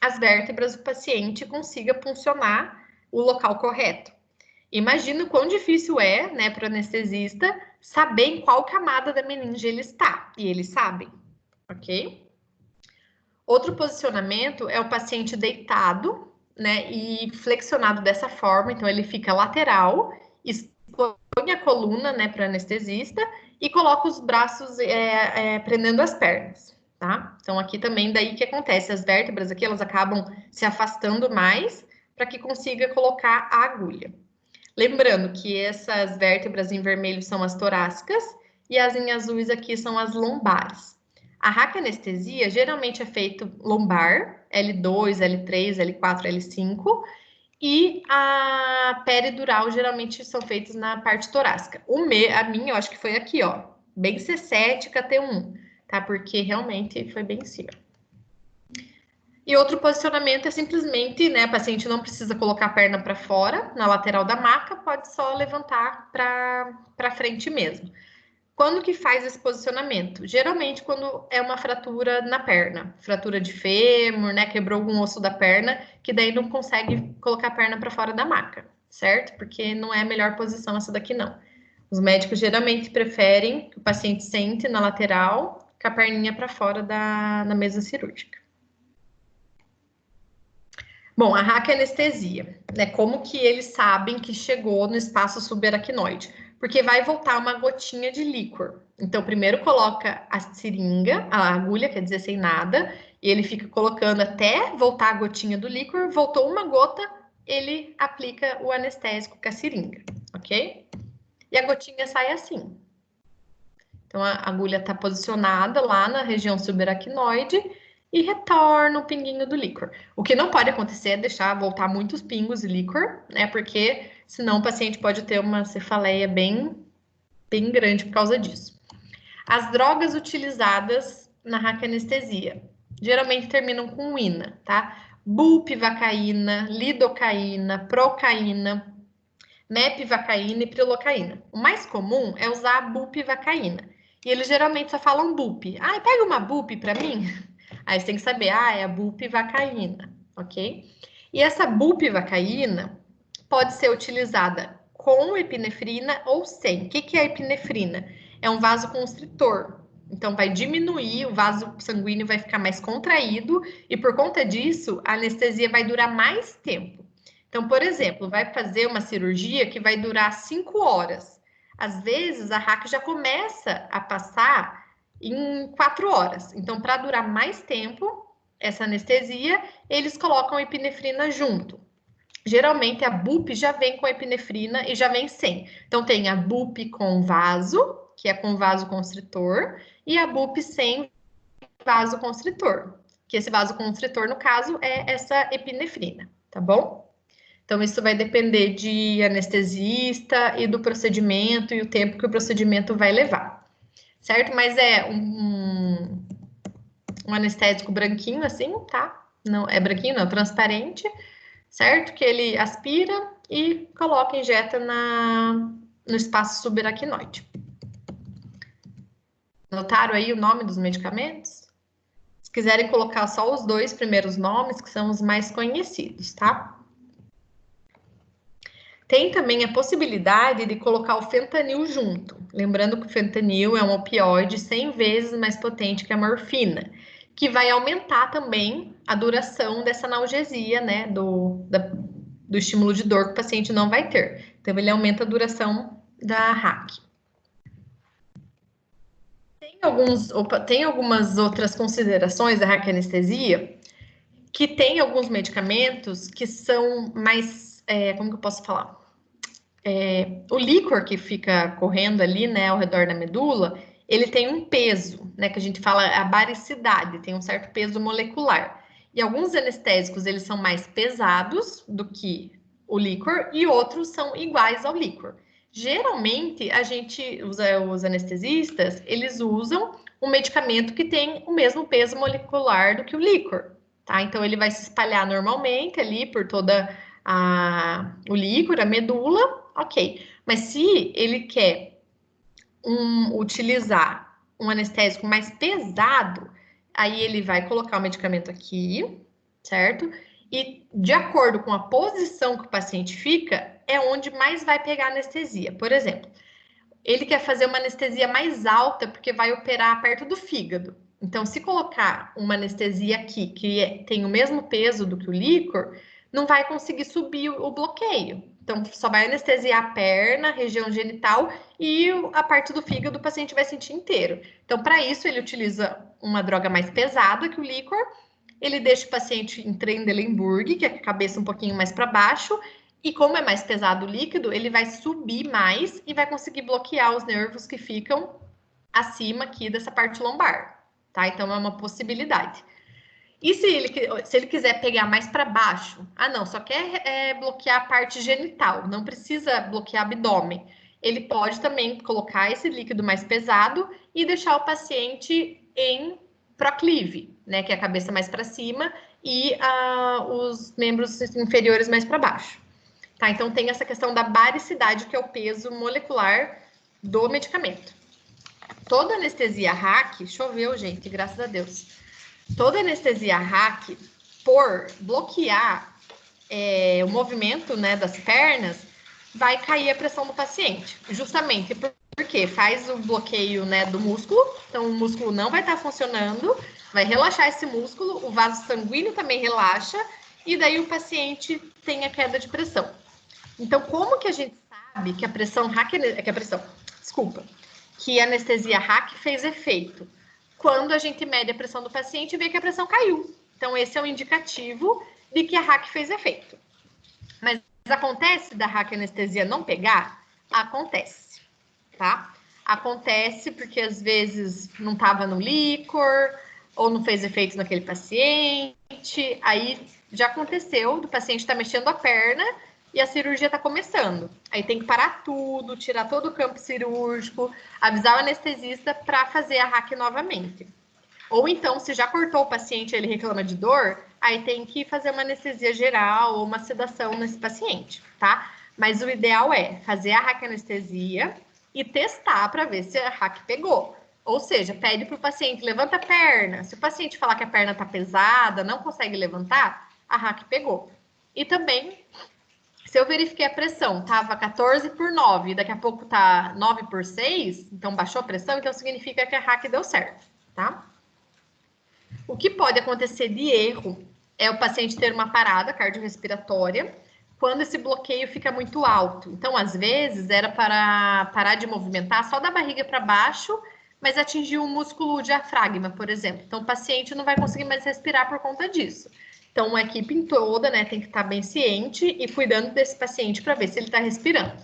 às vértebras do paciente e consiga puncionar o local correto. Imagina o quão difícil é, né, para o anestesista saber em qual camada da meninge ele está. E eles sabem, ok? Outro posicionamento é o paciente deitado, né, e flexionado dessa forma. Então, ele fica lateral, expõe a coluna, né, para o anestesista e coloca os braços prendendo as pernas, tá? Então, aqui também, daí que acontece, as vértebras aqui, elas acabam se afastando mais para que consiga colocar a agulha. Lembrando que essas vértebras em vermelho são as torácicas e as em azuis aqui são as lombares. A raquianestesia geralmente é feito lombar, L2, L3, L4, L5, e a peridural geralmente são feitos na parte torácica. A minha, eu acho que foi aqui, ó, bem C7, KT1, tá? Porque realmente foi bem em cima. E outro posicionamento é simplesmente, né, a paciente não precisa colocar a perna para fora, na lateral da maca, pode só levantar para frente mesmo. Quando que faz esse posicionamento? Geralmente quando é uma fratura na perna, fratura de fêmur, né, quebrou algum osso da perna, que daí não consegue colocar a perna para fora da maca, certo? Porque não é a melhor posição essa daqui não. Os médicos geralmente preferem que o paciente sente na lateral, com a perninha para fora na mesa cirúrgica. Bom, a raquianestesia, né? Como que eles sabem que chegou no espaço subaracnoide? Porque vai voltar uma gotinha de líquor. Então, primeiro coloca a seringa, a agulha, quer dizer, sem nada, e ele fica colocando até voltar a gotinha do líquor, voltou uma gota, ele aplica o anestésico com a seringa, ok? E a gotinha sai assim. Então, a agulha está posicionada lá na região subaracnoide, e retorna o pinguinho do líquor. O que não pode acontecer é deixar voltar muitos pingos de líquor, né? Porque senão o paciente pode ter uma cefaleia bem grande por causa disso. As drogas utilizadas na raquianestesia geralmente terminam com ina, tá? Bupivacaína, lidocaína, procaína, mepivacaína e prilocaína. O mais comum é usar a bupivacaína. E eles geralmente só falam bupi. Ah, pega uma bupi para mim. Aí você tem que saber, é a bupivacaína, ok? E essa bupivacaína pode ser utilizada com epinefrina ou sem. O que é a epinefrina? É um vasoconstritor. Então, vai diminuir, o vaso sanguíneo vai ficar mais contraído e, por conta disso, a anestesia vai durar mais tempo. Então, por exemplo, vai fazer uma cirurgia que vai durar 5 horas. Às vezes, a RAC já começa a passar em 4 horas. Então, para durar mais tempo, essa anestesia, eles colocam a epinefrina junto. Geralmente, a BUP já vem com a epinefrina e já vem sem. Então, tem a BUP com vaso, que é com vasoconstritor, e a BUP sem vasoconstritor, que esse vasoconstritor, no caso, é essa epinefrina, tá bom? Então, isso vai depender de anestesista e do procedimento e o tempo que o procedimento vai levar, certo? Mas é um anestésico branquinho assim, tá? Não é branquinho, não, transparente, certo? Que ele aspira e coloca, injeta no espaço subaracnoide. Notaram aí o nome dos medicamentos? Se quiserem colocar só os 2 primeiros nomes, que são os mais conhecidos, tá? Tem também a possibilidade de colocar o fentanil junto. Lembrando que o fentanil é um opioide 100 vezes mais potente que a morfina, que vai aumentar também a duração dessa analgesia, né, do estímulo de dor que o paciente não vai ter. Então, ele aumenta a duração da RAC. Tem algumas outras considerações da RAC anestesia, que tem alguns medicamentos que são mais, como que eu posso falar? O líquor que fica correndo ali, né, ao redor da medula, ele tem um peso, né, que a gente fala a baricidade, tem um certo peso molecular. E alguns anestésicos, eles são mais pesados do que o líquor e outros são iguais ao líquor. Geralmente, os anestesistas, eles usam um medicamento que tem o mesmo peso molecular do que o líquor, tá? Então, ele vai se espalhar normalmente ali por toda o líquor, a medula, ok. Mas se ele quer utilizar um anestésico mais pesado, aí ele vai colocar o medicamento aqui, certo? E de acordo com a posição que o paciente fica, é onde mais vai pegar anestesia. Por exemplo, ele quer fazer uma anestesia mais alta porque vai operar perto do fígado. Então, se colocar uma anestesia aqui que tem o mesmo peso do que o líquor, não vai conseguir subir o bloqueio. Então, só vai anestesiar a perna, a região genital e a parte do fígado o paciente vai sentir inteiro. Então, para isso, ele utiliza uma droga mais pesada que o líquor. Ele deixa o paciente em Trendelenburg, que é a cabeça um pouquinho mais para baixo. E como é mais pesado o líquido, ele vai subir mais e vai conseguir bloquear os nervos que ficam acima aqui dessa parte lombar, tá? Então, é uma possibilidade. E se ele quiser pegar mais para baixo? Não, só quer bloquear a parte genital, não precisa bloquear abdômen. Ele pode também colocar esse líquido mais pesado e deixar o paciente em proclive, né? Que é a cabeça mais para cima e os membros inferiores mais para baixo. Tá? Então, tem essa questão da baricidade, que é o peso molecular do medicamento. Toda anestesia RAC, choveu, gente, graças a Deus. Toda anestesia RAC, por bloquear o movimento, né, das pernas, vai cair a pressão do paciente. Justamente porque faz o bloqueio, né, do músculo. Então, o músculo não vai estar funcionando, vai relaxar esse músculo, o vaso sanguíneo também relaxa, e daí o paciente tem a queda de pressão. Então, como que a gente sabe que a pressão RAC, que a anestesia RAC fez efeito? Quando a gente mede a pressão do paciente e vê que a pressão caiu. Então, esse é um indicativo de que a RAC fez efeito. Mas acontece da RAC anestesia não pegar? Acontece, tá? Acontece porque às vezes não estava no líquor, ou não fez efeito naquele paciente. Aí já aconteceu do paciente estar mexendo a perna e a cirurgia está começando. Aí tem que parar tudo, tirar todo o campo cirúrgico, avisar o anestesista para fazer a RAC novamente. Ou então, se já cortou o paciente e ele reclama de dor, aí tem que fazer uma anestesia geral ou uma sedação nesse paciente, tá? Mas o ideal é fazer a RAC anestesia e testar para ver se a RAC pegou. Ou seja, pede para o paciente, levanta a perna. Se o paciente falar que a perna está pesada, não consegue levantar, a hack pegou. E também, se eu verifiquei a pressão, estava 14/9, daqui a pouco está 9/6, então baixou a pressão, então significa que a hack deu certo, tá? O que pode acontecer de erro é o paciente ter uma parada cardiorrespiratória quando esse bloqueio fica muito alto. Então, às vezes, era para parar de movimentar só da barriga para baixo, mas atingiu o músculo diafragma, por exemplo. Então, o paciente não vai conseguir mais respirar por conta disso. Então, a equipe toda, né, tem que estar bem ciente e cuidando desse paciente para ver se ele está respirando,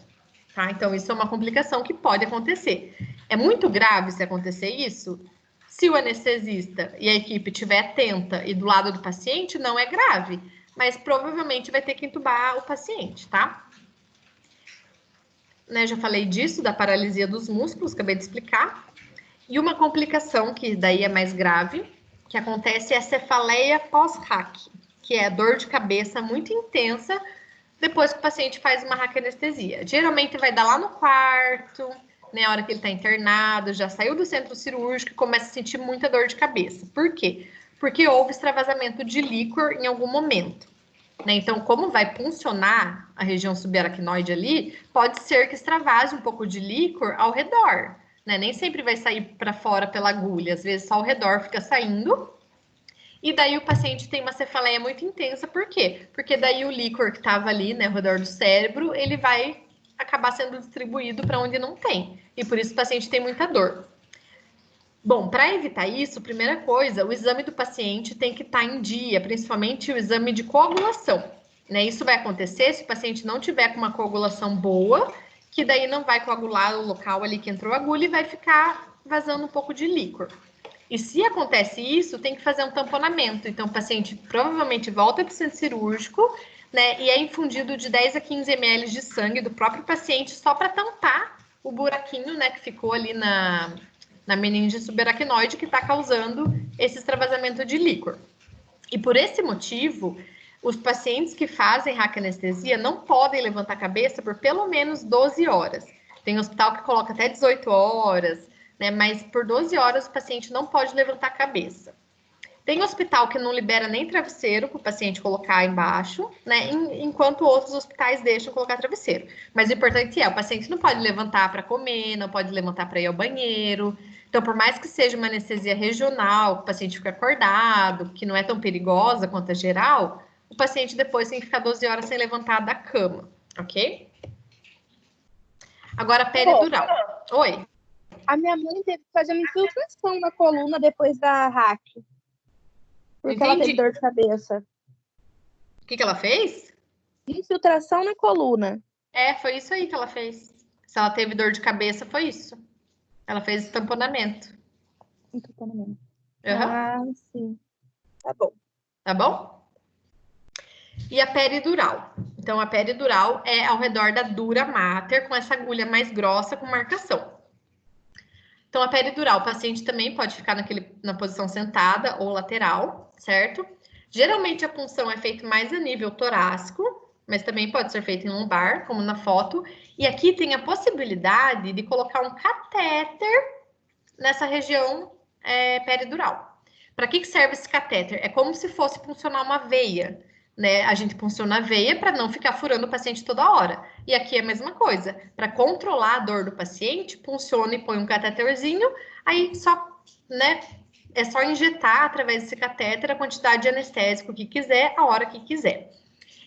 tá? Então, isso é uma complicação que pode acontecer. É muito grave se acontecer isso? Se o anestesista e a equipe estiver atenta e do lado do paciente, não é grave, mas provavelmente vai ter que entubar o paciente, tá? Né, já falei disso, da paralisia dos músculos, acabei de explicar. E uma complicação, que daí é mais grave, que acontece é a cefaleia pós-hack, que é a dor de cabeça muito intensa depois que o paciente faz uma hack-anestesia. Geralmente vai dar lá no quarto, né, a hora que ele está internado, já saiu do centro cirúrgico e começa a sentir muita dor de cabeça. Por quê? Porque houve extravasamento de líquor em algum momento. Né? Então, como vai puncionar a região subaracnoide ali, pode ser que extravase um pouco de líquor ao redor. Né? Nem sempre vai sair para fora pela agulha, às vezes só ao redor fica saindo. E daí o paciente tem uma cefaleia muito intensa, por quê? Porque daí o líquor que estava ali, né, ao redor do cérebro, ele vai acabar sendo distribuído para onde não tem. E por isso o paciente tem muita dor. Bom, para evitar isso, primeira coisa, o exame do paciente tem que estar em dia, principalmente o exame de coagulação. Né? Isso vai acontecer se o paciente não tiver com uma coagulação boa, que daí não vai coagular o local ali que entrou a agulha e vai ficar vazando um pouco de líquor. E se acontece isso, tem que fazer um tamponamento. Então, o paciente provavelmente volta para o centro cirúrgico, né? E é infundido de 10 a 15 ml de sangue do próprio paciente só para tampar o buraquinho, né? Que ficou ali na meninge subaracnoide que está causando esse extravasamento de líquor. E por esse motivo, os pacientes que fazem hack-anestesia não podem levantar a cabeça por pelo menos 12 horas. Tem hospital que coloca até 18 horas, né? Mas por 12 horas o paciente não pode levantar a cabeça. Tem hospital que não libera nem travesseiro para o paciente colocar embaixo, né? Enquanto outros hospitais deixam colocar travesseiro. Mas o importante é, o paciente não pode levantar para comer, não pode levantar para ir ao banheiro. Então, por mais que seja uma anestesia regional, o paciente fica acordado, que não é tão perigosa quanto a geral, o paciente depois tem que ficar 12 horas sem levantar da cama, ok? Agora, peridural. Oi. A minha mãe teve que fazer uma infiltração na coluna depois da hack. Porque ela teve dor de cabeça. O que ela fez? Infiltração na coluna. É, foi isso aí que ela fez. Se ela teve dor de cabeça, foi isso. Ela fez tamponamento. Tamponamento. Uhum. Ah, sim. Tá bom. Tá bom? E a peridural. Então, a peridural é ao redor da dura mater, com essa agulha mais grossa com marcação. Então, a peridural, o paciente também pode ficar na posição sentada ou lateral, certo? Geralmente, a punção é feita mais a nível torácico, mas também pode ser feita em lombar, como na foto. E aqui tem a possibilidade de colocar um catéter nessa região peridural. Para que serve esse catéter? É como se fosse puncionar uma veia, né? A gente punciona a veia para não ficar furando o paciente toda hora. E aqui é a mesma coisa. Para controlar a dor do paciente, punciona e põe um catéterzinho, aí só, né? É só injetar através desse catéter a quantidade de anestésico que quiser, a hora que quiser.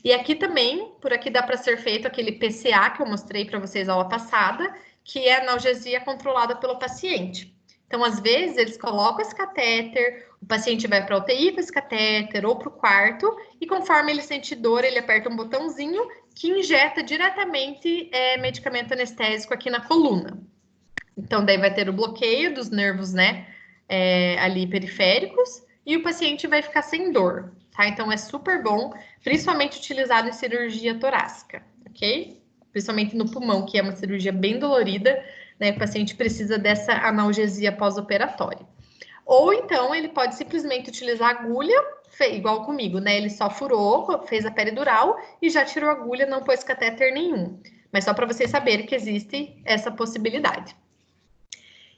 E aqui também, por aqui dá para ser feito aquele PCA que eu mostrei para vocês aula passada, que é a analgesia controlada pelo paciente. Então, às vezes, eles colocam esse catéter, o paciente vai para a UTI com esse catéter ou para o quarto, e conforme ele sente dor, ele aperta um botãozinho que injeta diretamente medicamento anestésico aqui na coluna. Então, daí vai ter o bloqueio dos nervos, né, ali periféricos, e o paciente vai ficar sem dor, tá? Então, é super bom, principalmente utilizado em cirurgia torácica, ok? Principalmente no pulmão, que é uma cirurgia bem dolorida, né? O paciente precisa dessa analgesia pós-operatória. Ou então, ele pode simplesmente utilizar agulha, igual comigo, né? Ele só furou, fez a peridural e já tirou a agulha, não pôs catéter nenhum. Mas só para vocês saberem que existe essa possibilidade.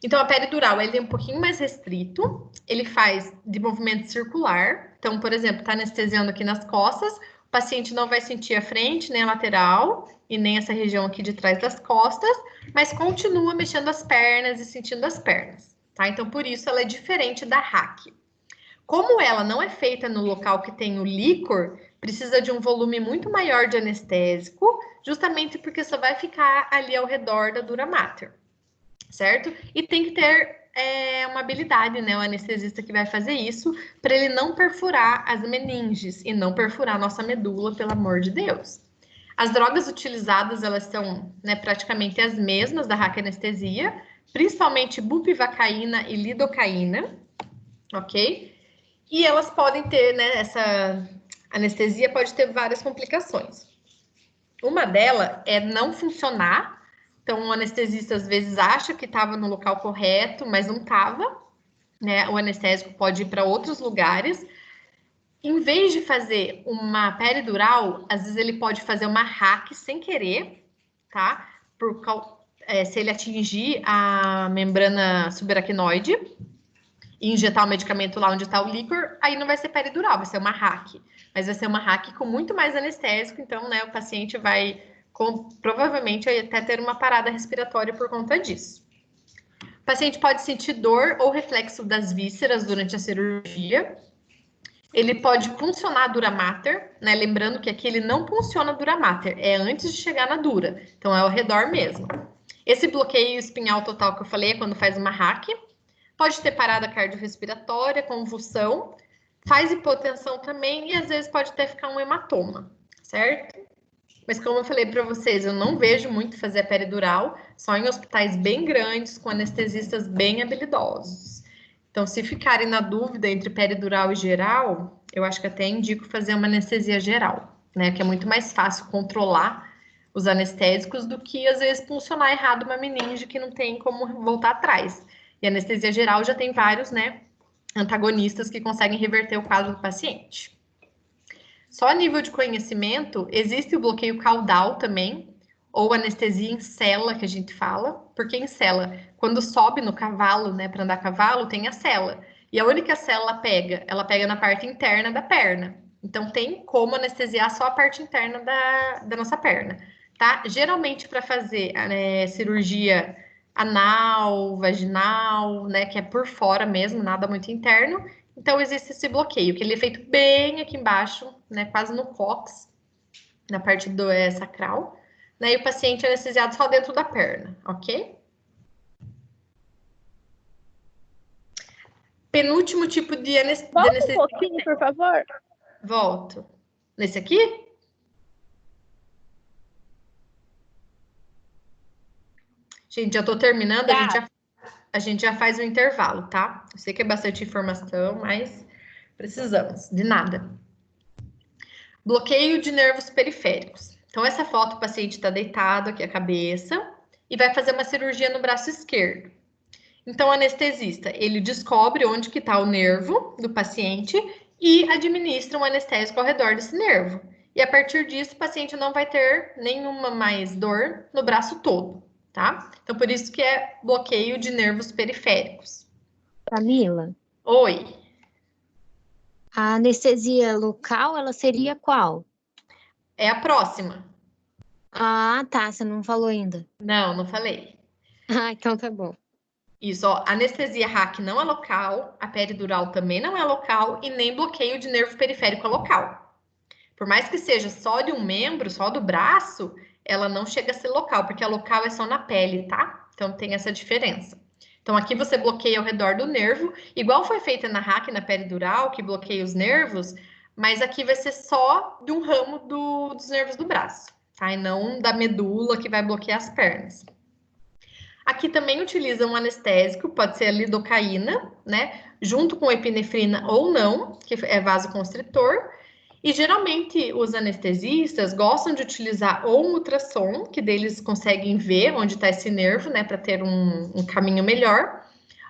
Então, a peridural, ele é um pouquinho mais restrito, ele faz de movimento circular. Então, por exemplo, tá anestesiando aqui nas costas, o paciente não vai sentir a frente, nem a lateral, e nem essa região aqui de trás das costas, mas continua mexendo as pernas e sentindo as pernas, tá? Então, por isso, ela é diferente da RAC. Como ela não é feita no local que tem o líquor, precisa de um volume muito maior de anestésico, justamente porque só vai ficar ali ao redor da dura mater, certo? E tem que ter uma habilidade, né? O anestesista que vai fazer isso, para ele não perfurar as meninges e não perfurar a nossa medula, pelo amor de Deus. As drogas utilizadas, elas são, né, praticamente as mesmas da raquianestesia, principalmente bupivacaína e lidocaína, ok? E elas podem ter, né, essa anestesia pode ter várias complicações. Uma delas é não funcionar. Então, o anestesista às vezes acha que estava no local correto, mas não estava, né? O anestésico pode ir para outros lugares. Em vez de fazer uma peridural, às vezes ele pode fazer uma RAC sem querer, tá? Se ele atingir a membrana subaracnoide e injetar o medicamento lá onde está o líquor, aí não vai ser peridural, vai ser uma RAC. Mas vai ser uma RAC com muito mais anestésico, então, né, o paciente vai provavelmente até ter uma parada respiratória por conta disso. O paciente pode sentir dor ou reflexo das vísceras durante a cirurgia. Ele pode puncionar a dura mater, né? Lembrando que aqui ele não punciona a dura mater, é antes de chegar na dura, então é ao redor mesmo. Esse bloqueio espinhal total que eu falei é quando faz uma RAC. Pode ter parada cardiorrespiratória, convulsão, faz hipotensão também e às vezes pode até ficar um hematoma, certo? Mas como eu falei para vocês, eu não vejo muito fazer a peridural, só em hospitais bem grandes, com anestesistas bem habilidosos. Então, se ficarem na dúvida entre peridural e geral, eu acho que até indico fazer uma anestesia geral, né? Que é muito mais fácil controlar os anestésicos do que, às vezes, funcionar errado uma meninge que não tem como voltar atrás. E a anestesia geral já tem vários, né, antagonistas que conseguem reverter o quadro do paciente. Só a nível de conhecimento, existe o bloqueio caudal também, ou anestesia em sela, que a gente fala. Porque em sela, quando sobe no cavalo, né, para andar a cavalo, tem a sela. E a única sela ela pega na parte interna da perna. Então, tem como anestesiar só a parte interna da nossa perna, tá? Geralmente, para fazer cirurgia anal, vaginal, né, que é por fora mesmo, nada muito interno. Então, existe esse bloqueio, que ele é feito bem aqui embaixo, né, quase no cóccix, na parte sacral, né, e o paciente é anestesiado só dentro da perna, ok? Penúltimo tipo de anestesia. Volta um pouquinho, por favor. Volto. Nesse aqui? Gente, já tô terminando, a gente já faz o intervalo, tá? Eu sei que é bastante informação, mas precisamos de nada. Bloqueio de nervos periféricos. Então, essa foto, o paciente está deitado aqui a cabeça e vai fazer uma cirurgia no braço esquerdo. Então, o anestesista, ele descobre onde que está o nervo do paciente e administra um anestésico ao redor desse nervo. E a partir disso, o paciente não vai ter nenhuma mais dor no braço todo, tá? Então, por isso que é bloqueio de nervos periféricos. Camila, Oi. a anestesia local, ela seria qual? É a próxima. Ah, tá, você não falou ainda. Não falei. Ah, então tá bom. Isso, ó, anestesia RAC não é local, a peridural também não é local e nem bloqueio de nervo periférico é local. Por mais que seja só de um membro, só do braço, ela não chega a ser local, porque a local é só na pele, tá? Então tem essa diferença. Então aqui você bloqueia ao redor do nervo, igual foi feita na RAC, na peridural, que bloqueia os nervos, mas aqui vai ser só de um ramo dos nervos do braço, tá? E não da medula que vai bloquear as pernas. Aqui também utiliza um anestésico, pode ser a lidocaína, né? Junto com epinefrina ou não, que é vasoconstritor. E geralmente os anestesistas gostam de utilizar ou um ultrassom, que deles conseguem ver onde está esse nervo, né? Para ter um caminho melhor.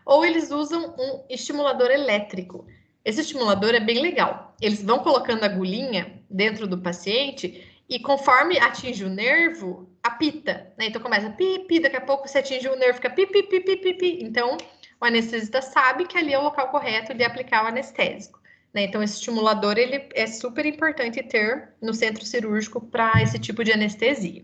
Ou eles usam um estimulador elétrico. Esse estimulador é bem legal. Eles vão colocando a agulhinha dentro do paciente e conforme atinge o nervo, apita, né? Então começa pi, pi, daqui a pouco você atinge o nervo, fica pi, pi, pi, pi, pi, pi. Então o anestesista sabe que ali é o local correto de aplicar o anestésico, né? Então esse estimulador, ele é super importante ter no centro cirúrgico para esse tipo de anestesia.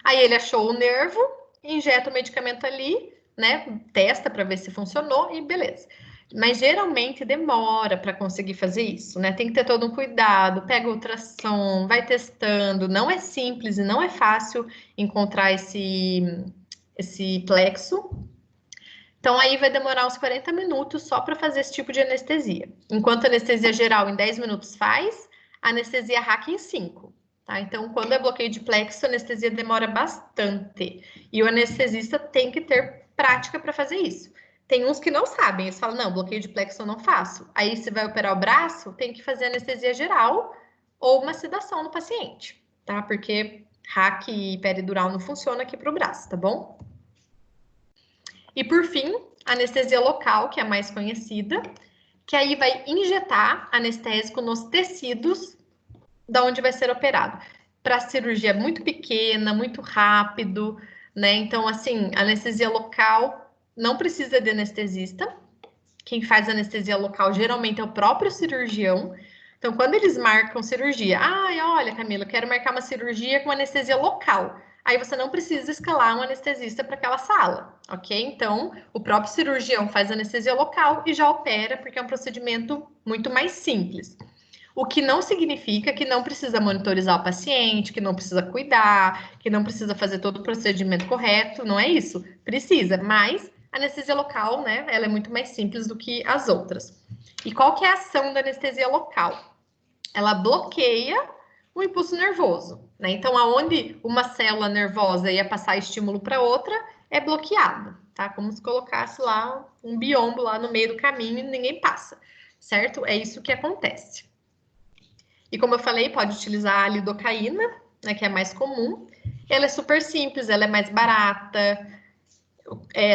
Aí ele achou o nervo, injeta o medicamento ali, né? Testa para ver se funcionou e beleza. Mas geralmente demora para conseguir fazer isso, né? Tem que ter todo um cuidado, pega ultrassom, vai testando. Não é simples e não é fácil encontrar esse plexo. Então aí vai demorar uns 40 minutos só para fazer esse tipo de anestesia. Enquanto a anestesia geral em 10 minutos faz, a anestesia RAC em 5. Tá? Então, quando é bloqueio de plexo, a anestesia demora bastante. E o anestesista tem que ter prática para fazer isso. Tem uns que não sabem, eles falam, não, bloqueio de plexo eu não faço. Aí, você vai operar o braço, tem que fazer anestesia geral ou uma sedação no paciente, tá? Porque RAC e peridural não funciona aqui para o braço, tá bom? E, por fim, anestesia local, que é a mais conhecida, que aí vai injetar anestésico nos tecidos da onde vai ser operado. Para cirurgia muito pequena, muito rápido, né? Então, assim, anestesia local não precisa de anestesista. Quem faz anestesia local geralmente é o próprio cirurgião. Então, quando eles marcam cirurgia, olha, Camila, eu quero marcar uma cirurgia com anestesia local. Aí você não precisa escalar um anestesista para aquela sala, ok? Então, o próprio cirurgião faz anestesia local e já opera, porque é um procedimento muito mais simples. O que não significa que não precisa monitorizar o paciente, que não precisa cuidar, que não precisa fazer todo o procedimento correto, não é isso. Precisa, mas a anestesia local, né, ela é muito mais simples do que as outras. E qual que é a ação da anestesia local? Ela bloqueia o impulso nervoso, né? Então, aonde uma célula nervosa ia passar estímulo para outra, é bloqueado, tá? Como se colocasse lá um biombo lá no meio do caminho e ninguém passa, certo? É isso que acontece. E como eu falei, pode utilizar a lidocaína, né, que é mais comum. Ela é super simples, ela é mais barata.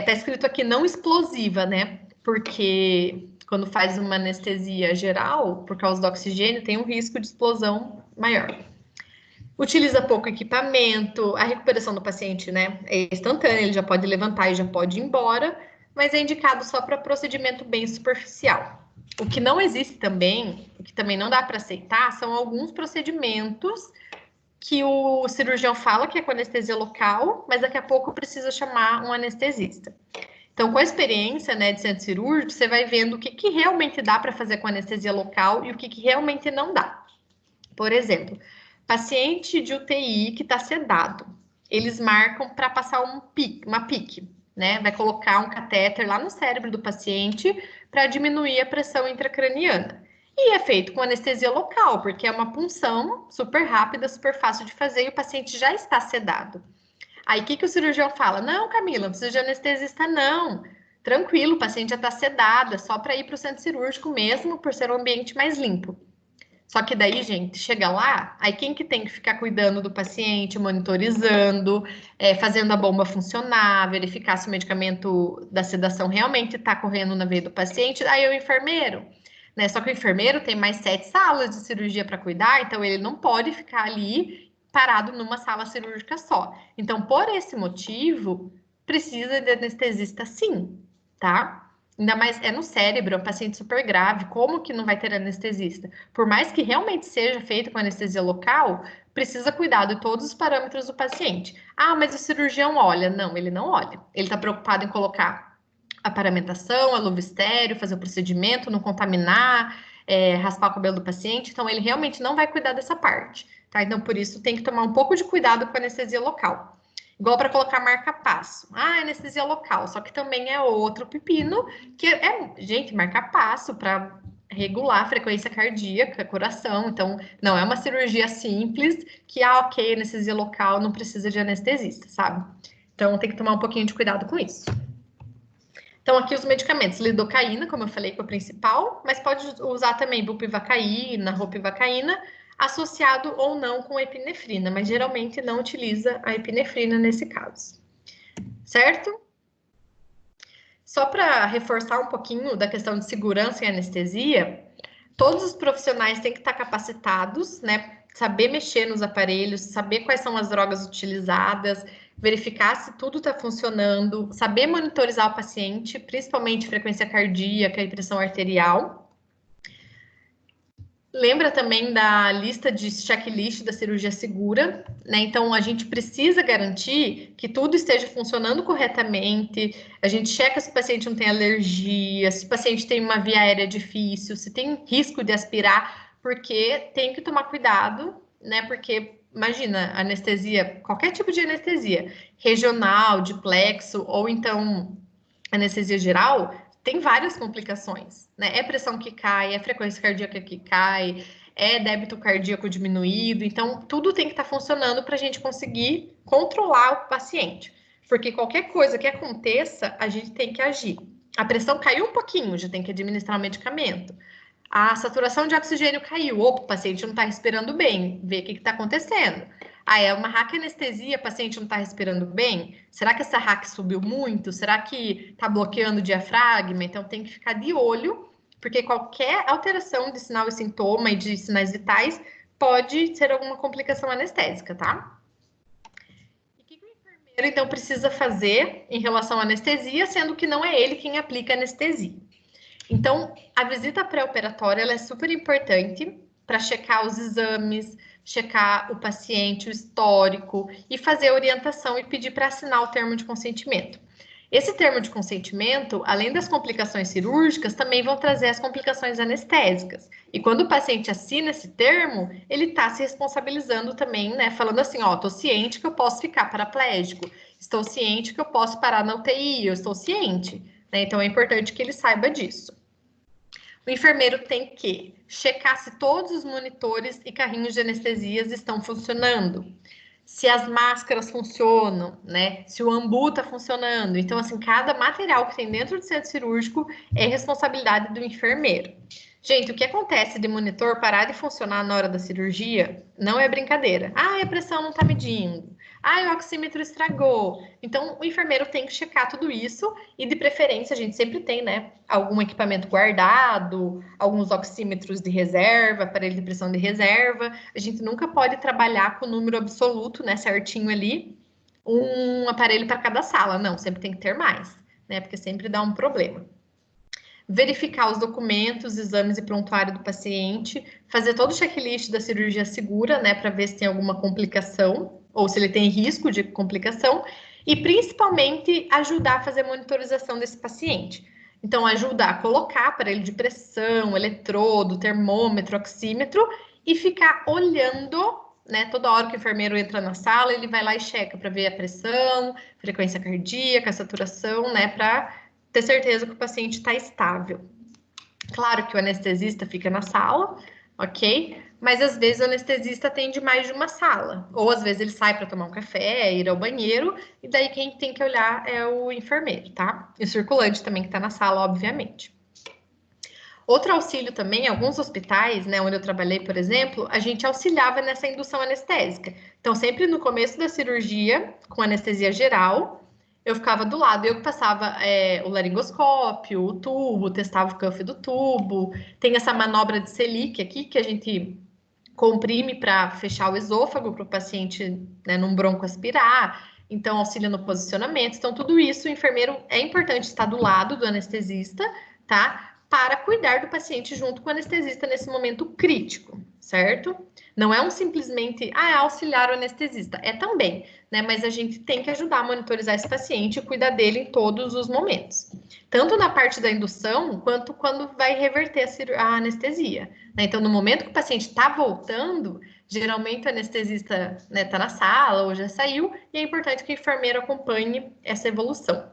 Tá escrito aqui não explosiva, né? Porque quando faz uma anestesia geral, por causa do oxigênio, tem um risco de explosão maior. Utiliza pouco equipamento, a recuperação do paciente, né, é instantânea, ele já pode levantar e já pode ir embora, mas é indicado só para procedimento bem superficial. O que não existe também, o que também não dá para aceitar, são alguns procedimentos que o cirurgião fala que é com anestesia local, mas daqui a pouco precisa chamar um anestesista. Então, com a experiência, né, de centro cirúrgico, você vai vendo o que realmente dá para fazer com anestesia local e o que realmente não dá. Por exemplo, paciente de UTI que está sedado, eles marcam para passar uma PIC, né? Vai colocar um catéter lá no cérebro do paciente para diminuir a pressão intracraniana. E é feito com anestesia local, porque é uma punção super rápida, super fácil de fazer e o paciente já está sedado. Aí, o que o cirurgião fala? Não, Camila, não precisa de anestesista, não. Tranquilo, o paciente já está sedado, é só para ir para o centro cirúrgico mesmo, por ser um ambiente mais limpo. Só que daí, gente, chega lá, aí quem que tem que ficar cuidando do paciente, monitorizando, fazendo a bomba funcionar, verificar se o medicamento da sedação realmente está correndo na veia do paciente, aí é o enfermeiro, né? Só que o enfermeiro tem mais 7 salas de cirurgia para cuidar, então ele não pode ficar ali parado numa sala cirúrgica só. Então, por esse motivo, precisa de anestesista sim, tá? Ainda mais é no cérebro, é um paciente super grave, como que não vai ter anestesista? Por mais que realmente seja feito com anestesia local, precisa cuidar de todos os parâmetros do paciente. Ah, mas o cirurgião olha. Não, ele não olha. Ele está preocupado em colocar a paramentação, a luva estéreo, fazer o procedimento, não contaminar, raspar o cabelo do paciente. Então, ele realmente não vai cuidar dessa parte, tá? Então, por isso, tem que tomar um pouco de cuidado com a anestesia local. Igual para colocar marca-passo. Anestesia local, só que também é outro pepino, que gente, marca-passo para regular a frequência cardíaca, coração. Então, não é uma cirurgia simples que, ok, anestesia local, não precisa de anestesista, sabe? Então, tem que tomar um pouquinho de cuidado com isso. Então, aqui os medicamentos, lidocaína, como eu falei, que é o principal, mas pode usar também bupivacaína, ropivacaína, associado ou não com epinefrina, mas geralmente não utiliza a epinefrina nesse caso, certo? Só para reforçar um pouquinho da questão de segurança e anestesia, todos os profissionais têm que estar capacitados, né, saber mexer nos aparelhos, saber quais são as drogas utilizadas, verificar se tudo está funcionando, saber monitorizar o paciente, principalmente frequência cardíaca e pressão arterial. Lembra também da lista de checklist da cirurgia segura, né? Então, a gente precisa garantir que tudo esteja funcionando corretamente. A gente checa se o paciente não tem alergia, se o paciente tem uma via aérea difícil, se tem risco de aspirar, porque tem que tomar cuidado, né? Porque, imagina, anestesia, qualquer tipo de anestesia, regional, de plexo, ou então anestesia geral, tem várias complicações, né? É pressão que cai, é frequência cardíaca que cai, é débito cardíaco diminuído. Então, tudo tem que estar funcionando para a gente conseguir controlar o paciente. Porque qualquer coisa que aconteça, a gente tem que agir. A pressão caiu um pouquinho, já tem que administrar o medicamento. A saturação de oxigênio caiu. Opa, o paciente não está respirando bem. Vê o que está acontecendo. Ah, é uma raquianestesia, o paciente não está respirando bem? Será que essa raque subiu muito? Será que está bloqueando o diafragma? Então, tem que ficar de olho, porque qualquer alteração de sinal e sintoma e de sinais vitais pode ser alguma complicação anestésica, tá? E o que o enfermeiro, então, precisa fazer em relação à anestesia, sendo que não é ele quem aplica a anestesia? Então, a visita pré-operatória ela é super importante para checar os exames, checar o paciente, o histórico e fazer a orientação e pedir para assinar o termo de consentimento. Esse termo de consentimento, além das complicações cirúrgicas, também vão trazer as complicações anestésicas. E quando o paciente assina esse termo, ele está se responsabilizando também, né? Falando assim, ó, estou ciente que eu posso ficar paraplégico, estou ciente que eu posso parar na UTI, eu estou ciente, né? Então é importante que ele saiba disso. O enfermeiro tem que checar se todos os monitores e carrinhos de anestesias estão funcionando, se as máscaras funcionam, né? Se o ambu está funcionando. Então, assim, cada material que tem dentro do centro cirúrgico é responsabilidade do enfermeiro. Gente, o que acontece de monitor parar de funcionar na hora da cirurgia não é brincadeira. Ah, a pressão não está medindo. Ah, o oxímetro estragou. Então, o enfermeiro tem que checar tudo isso e, de preferência, a gente sempre tem, né, algum equipamento guardado, alguns oxímetros de reserva, aparelho de pressão de reserva. A gente nunca pode trabalhar com o número absoluto, né, certinho ali, um aparelho para cada sala. Não, sempre tem que ter mais, né, porque sempre dá um problema. Verificar os documentos, exames e prontuário do paciente, fazer todo o checklist da cirurgia segura, né, para ver se tem alguma complicação ou se ele tem risco de complicação e principalmente ajudar a fazer a monitorização desse paciente. Então, ajudar a colocar aparelho de pressão, eletrodo, termômetro, oxímetro e ficar olhando, né, toda hora que o enfermeiro entra na sala, ele vai lá e checa para ver a pressão, frequência cardíaca, saturação, né, para ter certeza que o paciente está estável. Claro que o anestesista fica na sala, ok? Mas às vezes o anestesista atende mais de uma sala. Ou às vezes ele sai para tomar um café, ir ao banheiro, e daí quem tem que olhar é o enfermeiro, tá? E o circulante também que está na sala, obviamente. Outro auxílio também, alguns hospitais, né, onde eu trabalhei, por exemplo, a gente auxiliava nessa indução anestésica. Então, sempre no começo da cirurgia, com anestesia geral, eu ficava do lado, eu passava o laringoscópio, o tubo, testava o cuff do tubo. Tem essa manobra de Selic aqui, que a gente comprime para fechar o esôfago para o paciente, né, não broncoaspirar. Então, auxilia no posicionamento. Então, tudo isso, o enfermeiro é importante estar do lado do anestesista, tá? Para cuidar do paciente junto com o anestesista nesse momento crítico, certo? Não é simplesmente, auxiliar o anestesista. É também, né? Mas a gente tem que ajudar a monitorizar esse paciente e cuidar dele em todos os momentos. Tanto na parte da indução, quanto quando vai reverter a anestesia. Né? Então, no momento que o paciente está voltando, geralmente o anestesista, né, tá na sala ou já saiu, e é importante que o enfermeiro acompanhe essa evolução.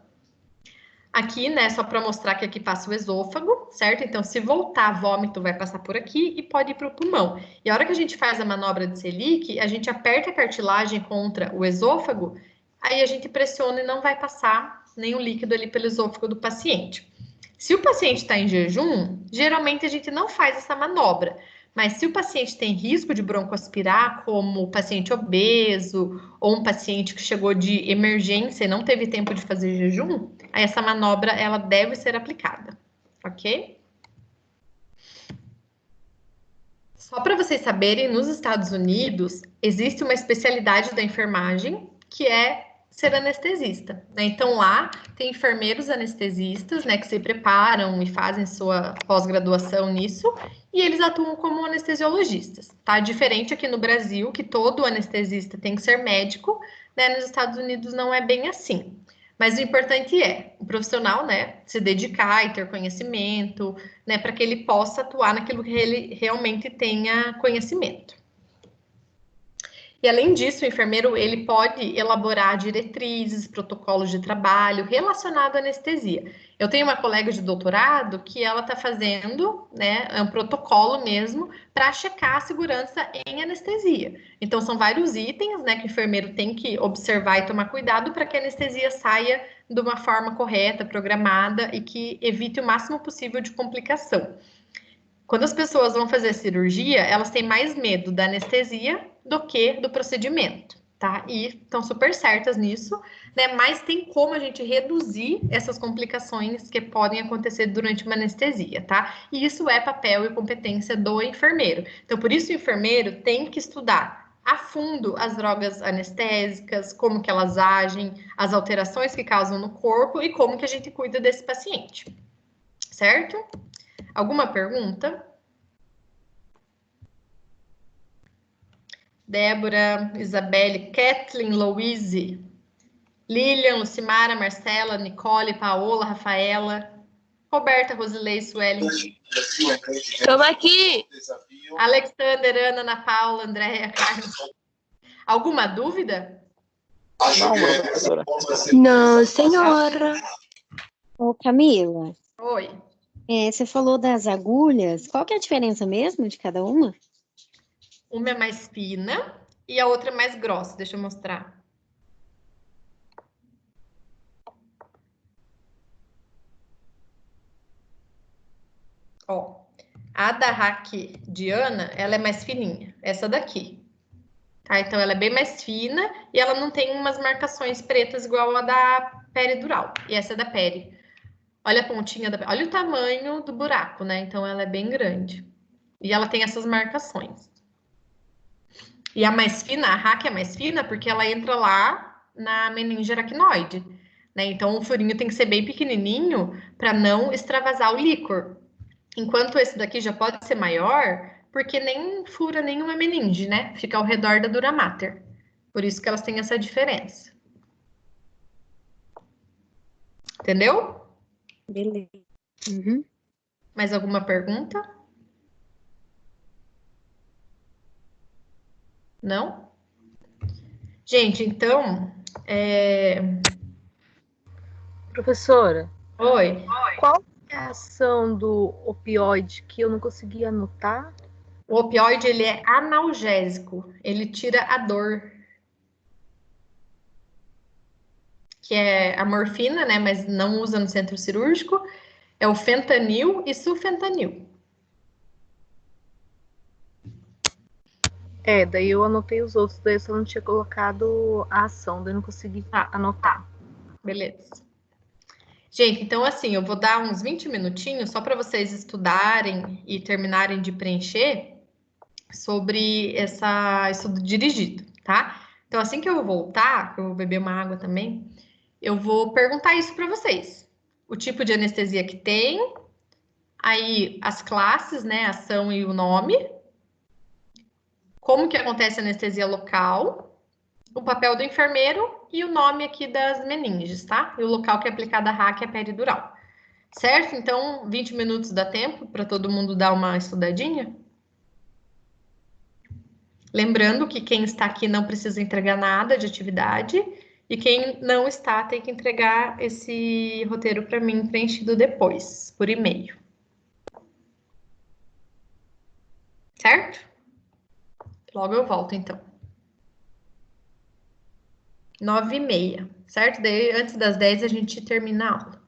Aqui, né, só para mostrar que aqui passa o esôfago, certo? Então, se voltar vômito, vai passar por aqui e pode ir para o pulmão. E a hora que a gente faz a manobra de Selic, a gente aperta a cartilagem contra o esôfago, aí a gente pressiona e não vai passar nenhum líquido ali pelo esôfago do paciente. Se o paciente está em jejum, geralmente a gente não faz essa manobra. Mas se o paciente tem risco de broncoaspirar, como o paciente obeso ou um paciente que chegou de emergência e não teve tempo de fazer jejum, aí essa manobra ela deve ser aplicada, ok? Só para vocês saberem, nos Estados Unidos, existe uma especialidade da enfermagem que é ser anestesista, né? Então, lá tem enfermeiros anestesistas, né, que se preparam e fazem sua pós-graduação nisso, e eles atuam como anestesiologistas, tá? Diferente aqui no Brasil, que todo anestesista tem que ser médico, né? Nos Estados Unidos não é bem assim. Mas o importante é o profissional, né, se dedicar e ter conhecimento, né, para que ele possa atuar naquilo que ele realmente tenha conhecimento. E além disso, o enfermeiro ele pode elaborar diretrizes, protocolos de trabalho relacionado à anestesia. Eu tenho uma colega de doutorado que ela está fazendo, né, um protocolo mesmo para checar a segurança em anestesia. Então são vários itens, né, que o enfermeiro tem que observar e tomar cuidado para que a anestesia saia de uma forma correta, programada e que evite o máximo possível de complicação. Quando as pessoas vão fazer cirurgia, elas têm mais medo da anestesia do que do procedimento, tá? E estão super certas nisso, né? Mas tem como a gente reduzir essas complicações que podem acontecer durante uma anestesia, tá? E isso é papel e competência do enfermeiro. Então, por isso o enfermeiro tem que estudar a fundo as drogas anestésicas, como que elas agem, as alterações que causam no corpo e como que a gente cuida desse paciente, certo? Alguma pergunta? Débora, Isabelle, Kathleen, Louise, Lilian, Lucimara, Marcela, Nicole, Paola, Rafaela, Roberta, Rosilei, Suelen. Estamos aqui. Alexander, Ana, Ana Paula, Andréia, Carlos. Alguma dúvida? Não, professora. Não, senhora. Ô, Camila, Oi. você falou das agulhas. Qual que é a diferença mesmo de cada uma? Uma é mais fina e a outra é mais grossa. Deixa eu mostrar. Ó, a da Hack de Ana, ela é mais fininha. Essa daqui. Tá? Então, ela é bem mais fina e ela não tem umas marcações pretas igual a da peridural. E essa é da peri. Olha a pontinha da... Olha o tamanho do buraco, né? Então, ela é bem grande. E ela tem essas marcações. E a mais fina, a Hack é mais fina porque ela entra lá na meninge aracnoide, né? Então, o furinho tem que ser bem pequenininho para não extravasar o líquor. Enquanto esse daqui já pode ser maior, porque nem fura nenhuma meninge, né? Fica ao redor da dura mater. Por isso que elas têm essa diferença. Entendeu? Beleza. Uhum. Mais alguma pergunta? Não? Gente, então... Professora, Oi. qual é a ação do opioide que eu não consegui anotar? O opioide, ele é analgésico. Ele tira a dor. Que é a morfina, né? Mas não usa no centro cirúrgico. É o fentanil e sulfentanil. Daí eu anotei os outros, daí eu só não tinha colocado a ação, daí eu não consegui anotar. Beleza. Gente, então assim, eu vou dar uns 20 minutinhos só para vocês estudarem e terminarem de preencher sobre estudo dirigido, tá? Então, assim que eu voltar, eu vou beber uma água também, eu vou perguntar isso para vocês. O tipo de anestesia que tem, aí as classes, né, a ação e o nome, como que acontece a anestesia local, o papel do enfermeiro e o nome aqui das meninges, tá? E o local que é aplicada a Hack é a peridural. Certo? Então, 20 minutos dá tempo para todo mundo dar uma estudadinha? Lembrando que quem está aqui não precisa entregar nada de atividade e quem não está tem que entregar esse roteiro para mim preenchido depois, por e-mail. Certo? Logo eu volto, então. 9h30, certo? Daí, antes das 10 a gente termina a aula.